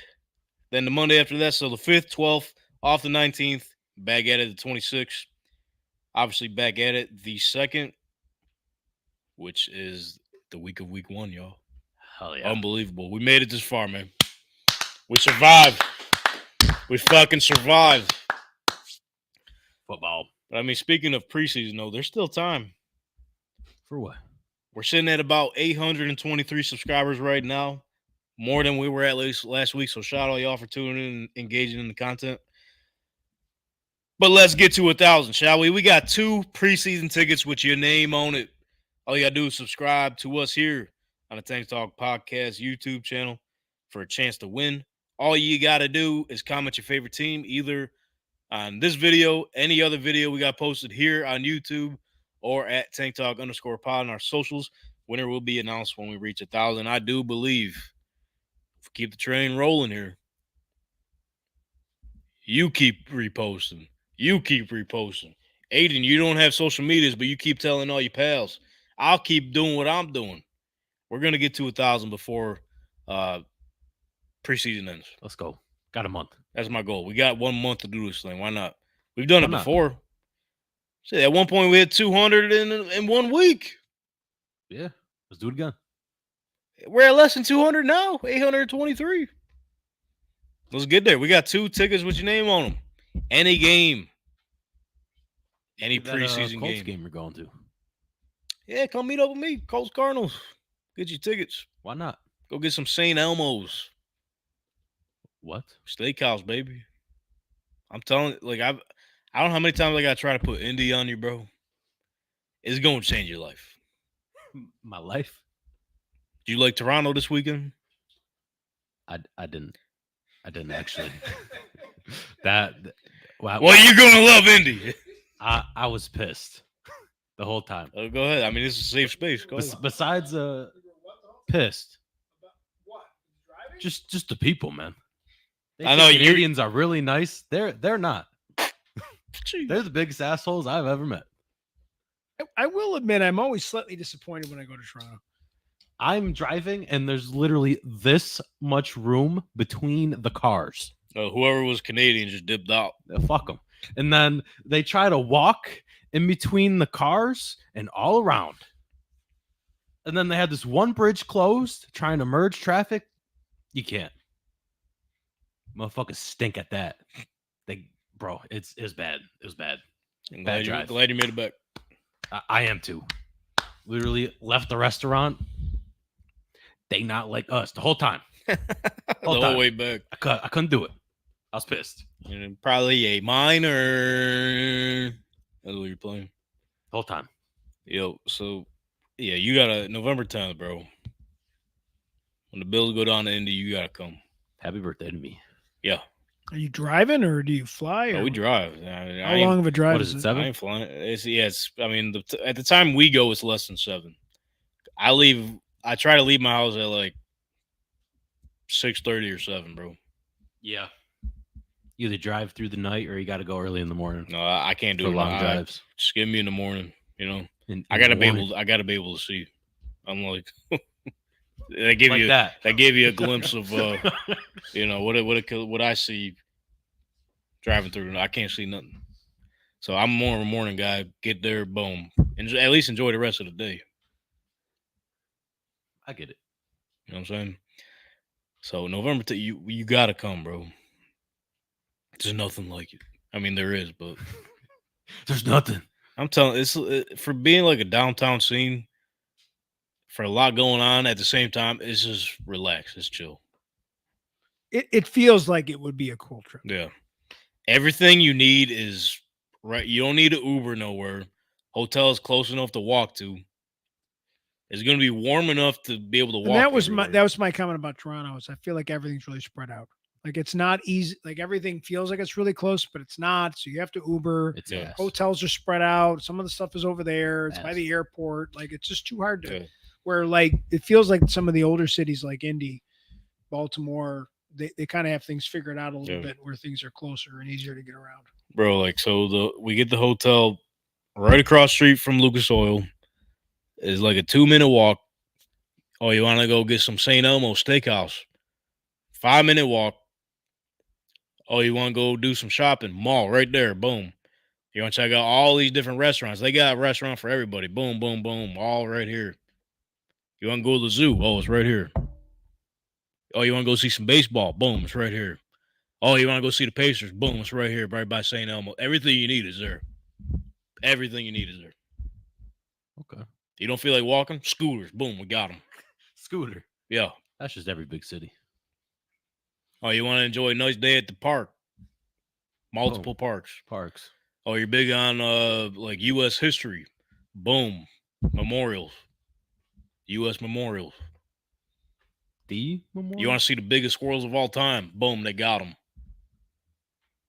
Speaker 6: Then the Monday after that, so the 5th, 12th, off the 19th, back at it the 26th. Obviously back at it the 2nd, which is the week of week 1, y'all.
Speaker 4: Hell yeah.
Speaker 6: Unbelievable. We made it this far, man. We survived. We fucking survived.
Speaker 4: Football.
Speaker 6: But I mean, speaking of preseason, though, there's still time.
Speaker 4: For what?
Speaker 6: We're sitting at about 823 subscribers right now. more than we were at least last week. So shout out all y'all for tuning in and engaging in the content. But let's get to 1,000, shall we? We got 2 preseason tickets with your name on it. All you got to do is subscribe to us here on the Tank Talk Podcast YouTube channel for a chance to win. All you got to do is comment your favorite team either on this video, any other video we got posted here on YouTube, or at Tank Talk _pod on our socials. Winner will be announced when we reach 1,000. I do believe if we keep the train rolling here, you keep reposting. You keep reposting. Aiden, you don't have social medias, but you keep telling all your pals. I'll keep doing what I'm doing. We're going to get to 1,000 before preseason ends.
Speaker 4: Let's go. Got a month.
Speaker 6: That's my goal. We got 1 month to do this thing. Why not? We've done it before. See, at one point we had 200 in 1 week.
Speaker 4: Yeah. Let's do it again.
Speaker 6: We're at less than 200 now. 823. Let's get there. We got 2 tickets with your name on them. Any game. Any preseason
Speaker 4: Colts game we're going to.
Speaker 6: Yeah, come meet up with me. Colts Cardinals. Get your tickets.
Speaker 4: Why not?
Speaker 6: Go get some St. Elmo's.
Speaker 4: What?
Speaker 6: Steakhouse, baby. I'm telling you, like I don't know how many times I gotta try to put Indy on you, bro. It's gonna change your life.
Speaker 4: My life?
Speaker 6: Do you like Toronto this weekend?
Speaker 4: I didn't actually.
Speaker 6: Well, you're gonna love Indy.
Speaker 4: I was pissed the whole time.
Speaker 6: Oh, go ahead. I mean, it's a safe space. Go ahead.
Speaker 4: Besides pissed. Just the people, man.
Speaker 6: I know
Speaker 4: Canadians are really nice. They're not. They're the biggest assholes I've ever met.
Speaker 5: I will admit I'm always slightly disappointed when I go to Toronto.
Speaker 4: I'm driving and there's literally this much room between the cars.
Speaker 6: Whoever was Canadian just dipped out.
Speaker 4: Fuck them. And then they try to walk in between the cars and all around. And then they had this one bridge closed trying to merge traffic. You can't. Motherfuckers stink at that. Bro, it's bad. It was bad.
Speaker 6: Glad you made it back.
Speaker 4: I am too. Literally left the restaurant. They not like us the whole time.
Speaker 6: The whole way back.
Speaker 4: I couldn't do it. I was pissed.
Speaker 6: And probably a minor. That's what you're playing.
Speaker 4: The whole time.
Speaker 6: Yo, so yeah, you gotta November 10th, bro. When the Bills go down to Indy, you gotta come.
Speaker 4: Happy birthday to me.
Speaker 6: Yeah.
Speaker 5: Are you driving or do you fly?
Speaker 6: Oh, we drive.
Speaker 5: How long of a drive is it?
Speaker 4: 7?
Speaker 6: I ain't flying. I mean, at the time we go, it's less than 7. I try to leave my house at like 6:30 or 7, bro.
Speaker 4: Yeah. You either drive through the night or you got to go early in the morning.
Speaker 6: No, I can't do it.
Speaker 4: Long drives.
Speaker 6: Just give me in the morning. You know,
Speaker 4: I
Speaker 6: gotta be able to see. I'm like, they give you a glimpse of, you know, what I see driving through. I can't see nothing. So I'm more of a morning guy. Get there, boom, and at least enjoy the rest of the day.
Speaker 4: I get it.
Speaker 6: You know what I'm saying? So November, you gotta come, bro. There's nothing like it. I mean, there is, but
Speaker 4: there's nothing.
Speaker 6: I'm telling it's for being like a downtown scene. For a lot going on at the same time, it's just relaxed. It's chill.
Speaker 5: It feels like it would be a cool trip.
Speaker 6: Yeah. Everything you need is right. You don't need an Uber nowhere. Hotel is close enough to walk to. It's going to be warm enough to be able to walk.
Speaker 5: And that was my comment about Toronto. Is I feel like everything's really spread out. Like it's not easy. Like everything feels like it's really close, but it's not. So you have to Uber. Hotels are spread out. Some of the stuff is over there. It's by the airport. Like it's just too hard to. Yeah. Where like it feels like some of the older cities like Indy, Baltimore, they kind of have things figured out a little bit where things are closer and easier to get around.
Speaker 6: Bro, like so we get the hotel right across the street from Lucas Oil. It's like a 2-minute walk. Oh, you want to go get some St. Elmo's Steakhouse? 5-minute walk. Oh, you want to go do some shopping? Mall right there. Boom. You want to check out all these different restaurants? They got a restaurant for everybody. Boom, boom, boom. All right here. You want to go to the zoo? Oh, it's right here. Oh, you want to go see some baseball? Boom, it's right here. Oh, you want to go see the Pacers? Boom, it's right here, right by St. Elmo. Everything you need is there. Everything you need is there.
Speaker 4: Okay.
Speaker 6: You don't feel like walking? Scooters. Boom, we got them.
Speaker 4: Scooter.
Speaker 6: Yeah.
Speaker 4: That's just every big city.
Speaker 6: Oh, you want to enjoy a nice day at the park? Multiple parks. Oh, you're big on like U.S. history. Boom. Memorials. U.S. memorials.
Speaker 4: The memorial?
Speaker 6: You want to see the biggest squirrels of all time? Boom, they got them.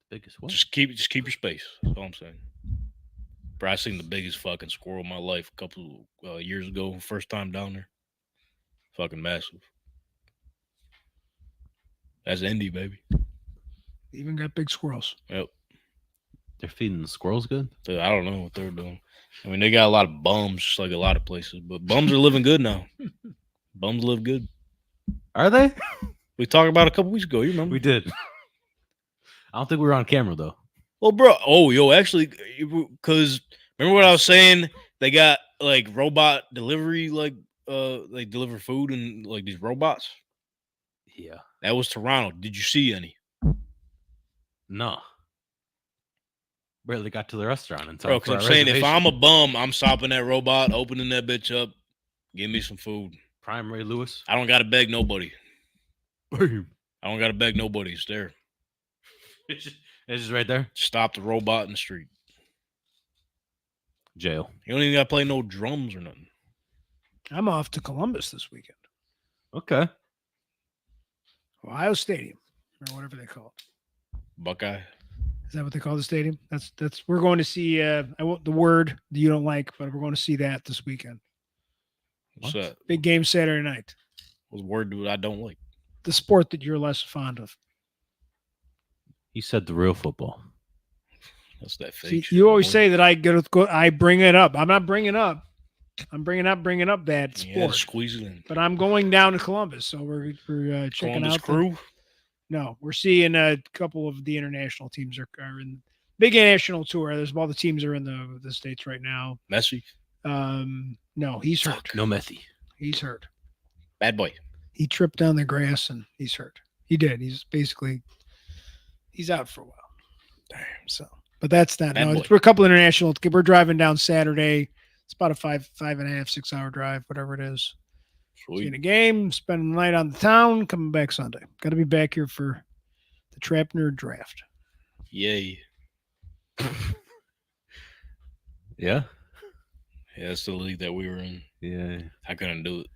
Speaker 4: Biggest what?
Speaker 6: Just keep your space. That's all I'm saying. Bro, I seen the biggest fucking squirrel in my life a couple years ago. First time down there. Fucking massive. That's Indy, baby.
Speaker 5: Even got big squirrels.
Speaker 6: Yep.
Speaker 4: They're feeding the squirrels good?
Speaker 6: Dude, I don't know what they're doing. I mean, they got a lot of bums, just like a lot of places. But bums are living good now. Bums live good.
Speaker 4: Are they?
Speaker 6: We talked about it a couple weeks ago. You remember?
Speaker 4: We did. I don't think we were on camera, though.
Speaker 6: Well, bro. Oh, yo, actually, because remember what I was saying? They got, like, robot delivery, like, they deliver food and, like, these robots.
Speaker 4: Yeah.
Speaker 6: That was Toronto. Did you see any?
Speaker 4: No. Barely got to the restaurant in time.
Speaker 6: Bro, because I'm saying if I'm a bum, I'm stopping that robot, opening that bitch up, give me some food.
Speaker 4: Prime Ray Lewis.
Speaker 6: I don't got to beg nobody.
Speaker 4: Boom.
Speaker 6: I don't got to beg nobody. It's there.
Speaker 4: It's just right there.
Speaker 6: Stop the robot in the street.
Speaker 4: Jail.
Speaker 6: You don't even got to play no drums or nothing.
Speaker 5: I'm off to Columbus this weekend.
Speaker 4: Okay.
Speaker 5: Ohio Stadium, or whatever they call it.
Speaker 6: Buckeye.
Speaker 5: Is that what they call the stadium? That's we're going to see I won't the word that you don't like, but we're going to see that this weekend.
Speaker 6: What's that?
Speaker 5: Big game Saturday night.
Speaker 6: What word do I don't like?
Speaker 5: The sport that you're less fond of.
Speaker 4: He said the real football.
Speaker 6: That's that fake
Speaker 5: See,
Speaker 6: shit.
Speaker 5: you always say that I bring it up. I'm not bringing up. I'm bringing up that sport.
Speaker 6: Yeah, squeeze it in.
Speaker 5: But I'm going down to Columbus, so we're checking
Speaker 6: Columbus
Speaker 5: out
Speaker 6: Crew.
Speaker 5: No, we're seeing a couple of the international teams are in big national tour. There's all the teams are in the States right now.
Speaker 6: Messi.
Speaker 5: No, he's hurt.
Speaker 4: No Messi.
Speaker 5: He's hurt.
Speaker 6: Bad boy.
Speaker 5: He tripped down the grass and he's hurt. He did. He's out for a while. Damn. So, but that's not. No, we're a couple international. We're driving down Saturday. It's about a 5.5, 6 hour drive, whatever it is. Seeing a game, spending the night on the town, coming back Sunday. Got to be back here for the Trap Nerd Draft.
Speaker 6: Yay.
Speaker 4: Yeah?
Speaker 6: Yeah, that's the league that we were in.
Speaker 4: Yeah.
Speaker 6: I couldn't do it.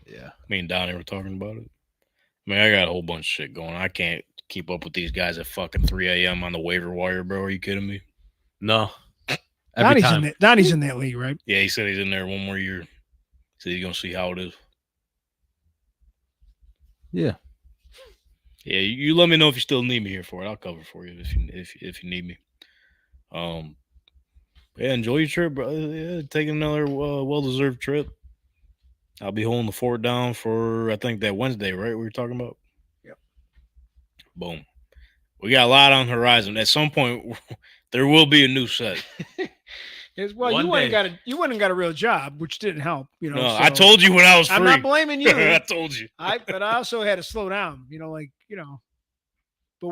Speaker 4: Yeah.
Speaker 6: Me and Donnie were talking about it. I mean, I got a whole bunch of shit going. I can't keep up with these guys at fucking 3 a.m. on the waiver wire, bro. Are you kidding me?
Speaker 4: No.
Speaker 5: Donnie's in that league, right?
Speaker 6: Yeah, he said he's in there one more year. So he's gonna see how it is.
Speaker 4: Yeah.
Speaker 6: Yeah, you let me know if you still need me here for it. I'll cover for you if you need me. Yeah, enjoy your trip, bro. Yeah, take another well-deserved trip. I'll be holding the fort down for, I think, that Wednesday, right? We were talking about?
Speaker 5: Yep.
Speaker 6: Boom. We got a lot on the horizon. At some point, there will be a new set.
Speaker 5: Well, you went and got a real job, which didn't help. You know,
Speaker 6: no,
Speaker 5: so
Speaker 6: I told you when I was free.
Speaker 5: I'm not blaming you.
Speaker 6: I told you.
Speaker 5: But I also had to slow down. But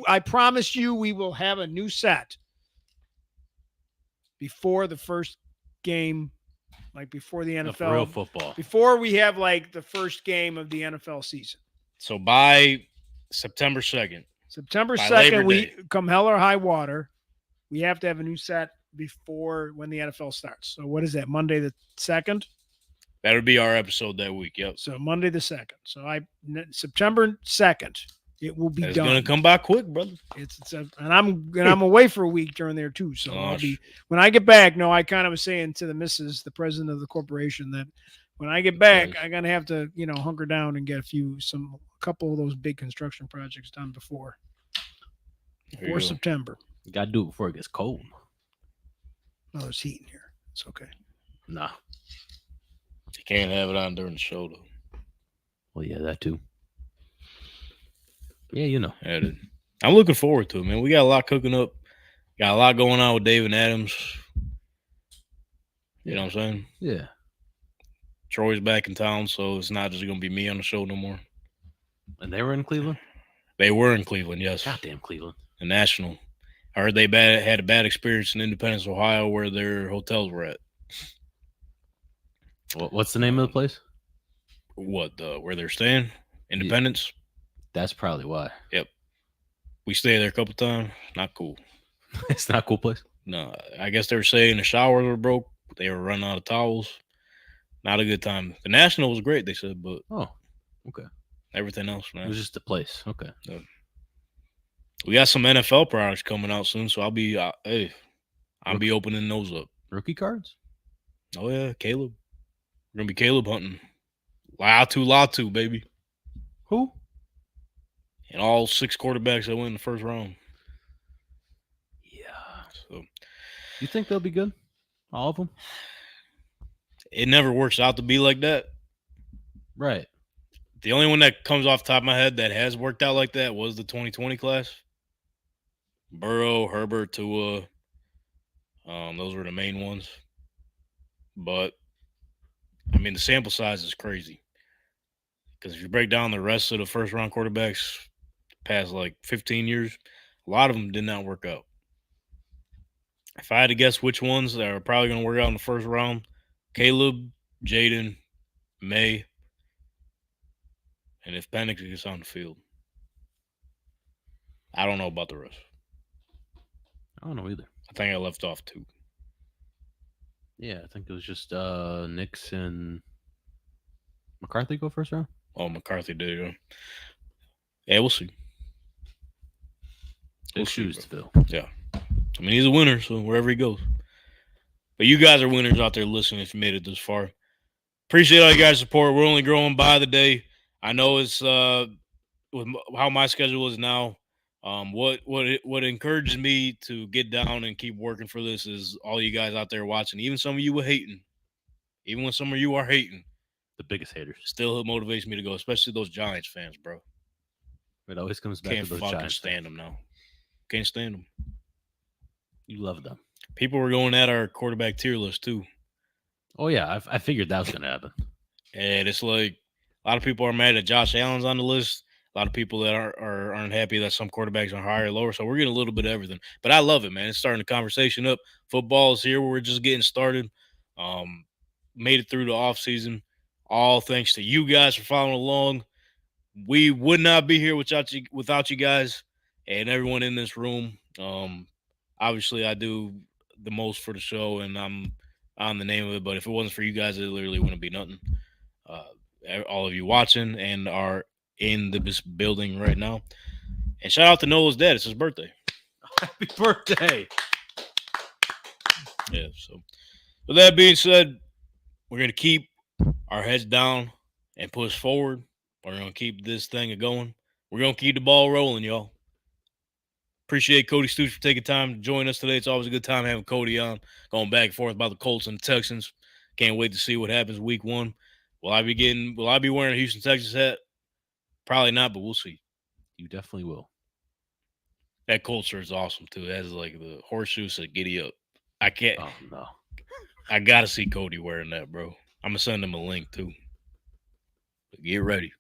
Speaker 5: I promise you, we will have a new set before the first game, like before the NFL,
Speaker 4: real football. Before
Speaker 5: we have like the first game of the NFL season.
Speaker 6: So by September 2nd.
Speaker 5: September 2nd, we come hell or high water, we have to have a new set before when the NFL starts. So what is that? Monday the 2nd?
Speaker 6: That would be our episode that week. Yep.
Speaker 5: So Monday the 2nd. So September 2nd, it will be done. It's
Speaker 6: gonna come by quick, brother.
Speaker 5: And I'm away for a week during there too. So when I get back. No, I kind of was saying to the missus, the president of the corporation, that when I get back, I'm gonna have to hunker down and get a couple of those big construction projects done before September.
Speaker 4: You gotta do it before it gets cold.
Speaker 5: No, there's heat in here. It's okay.
Speaker 4: Nah.
Speaker 6: You can't have it on during the show, though.
Speaker 4: Well, yeah, that too. Yeah,
Speaker 6: Yeah, dude. I'm looking forward to it, man. We got a lot cooking up. Got a lot going on with David Adams. You know what I'm saying?
Speaker 4: Yeah.
Speaker 6: Troy's back in town, so it's not just going to be me on the show no more.
Speaker 4: And they were in Cleveland?
Speaker 6: They were in Cleveland, yes.
Speaker 4: Goddamn Cleveland.
Speaker 6: The National. I heard they had a bad experience in Independence, Ohio, where their hotels were at.
Speaker 4: What's the name of the place?
Speaker 6: where they're staying? Independence?
Speaker 4: That's probably why.
Speaker 6: Yep. We stayed there a couple times. Not cool.
Speaker 4: It's not a cool place.
Speaker 6: No, I guess they were saying the showers were broke. They were running out of towels. Not a good time. The National was great, they said, but
Speaker 4: Okay.
Speaker 6: everything else,
Speaker 4: It
Speaker 6: man.
Speaker 4: was just a place. Okay.
Speaker 6: We got some NFL products coming out soon, so I'll be be opening those up.
Speaker 4: Rookie cards?
Speaker 6: Oh yeah, Caleb. We're gonna be Caleb hunting. Latu, baby.
Speaker 4: Who?
Speaker 6: And all 6 quarterbacks that went in the first round.
Speaker 4: Yeah.
Speaker 6: So
Speaker 4: You think they'll be good? All of them?
Speaker 6: it never works out to be like that.
Speaker 4: Right.
Speaker 6: The only one that comes off the top of my head that has worked out like that was the 2020 class. Burrow, Herbert, Tua. Those were the main ones. But, I mean, the sample size is crazy. Because if you break down the rest of the first-round quarterbacks past, 15 years, a lot of them did not work out. If I had to guess which ones that are probably going to work out in the first round, Caleb, Jaden, May, and if Penix gets on the field. I don't know about the rest.
Speaker 4: I don't know either.
Speaker 6: I think I left off 2.
Speaker 4: Yeah, I think it was just Knicks and McCarthy go first round.
Speaker 6: Oh, McCarthy did. Yeah, we'll see.
Speaker 4: Big shoes to fill.
Speaker 6: Yeah. I mean, he's a winner, so wherever he goes. But you guys are winners out there listening if you made it this far. Appreciate all you guys' support. We're only growing by the day. I know it's with how my schedule is now. What encourages me to get down and keep working for this is all you guys out there watching. Even some of you were hating. Even when some of you are hating.
Speaker 4: The biggest haters.
Speaker 6: Still motivates me to go, especially those Giants fans, bro.
Speaker 4: It always comes back
Speaker 6: Can't
Speaker 4: to those
Speaker 6: fucking
Speaker 4: Giants.
Speaker 6: stand them now. Can't stand them.
Speaker 4: You love them.
Speaker 6: People were going at our quarterback tier list, too.
Speaker 4: Oh, yeah. I figured that was going to happen.
Speaker 6: And it's like a lot of people are mad that Josh Allen's on the list. A lot of people that aren't happy that some quarterbacks are higher or lower. So we're getting a little bit of everything. But I love it, man. It's starting the conversation up. Football is here. We're just getting started. Made it through the offseason. All thanks to you guys for following along. We would not be here without you guys and everyone in this room. Obviously, I do the most for the show, and I'm on the name of it. But if it wasn't for you guys, it literally wouldn't be nothing. All of you watching and are in this building right now. And shout out to Noah's dad. It's his birthday.
Speaker 4: Happy birthday.
Speaker 6: Yeah, so with that being said, we're going to keep our heads down and push forward. We're going to keep this thing going. We're going to keep the ball rolling, y'all. Appreciate Cody Stoots for taking time to join us today. It's always a good time having Cody on, going back and forth about the Colts and the Texans. Can't wait to see what happens week 1. Will I be wearing a Houston Texans hat? Probably not, but we'll see.
Speaker 4: You definitely will.
Speaker 6: That Colts shirt is awesome, too. It has the horseshoe said giddy up. I can't.
Speaker 4: Oh, no.
Speaker 6: I got to see Cody wearing that, bro. I'm going to send him a link, too. But get ready.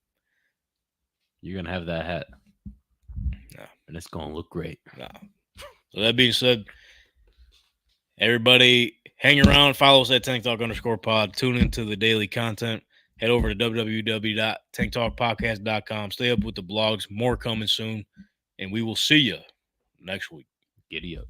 Speaker 4: You're going to have that hat.
Speaker 6: Nah.
Speaker 4: And it's going to look great.
Speaker 6: Nah. So that being said, everybody hang around. Follow us at TankTalk_pod. Tune into the daily content. Head over to www.tanktalkpodcast.com. Stay up with the blogs. More coming soon. And we will see you next week.
Speaker 4: Giddy up.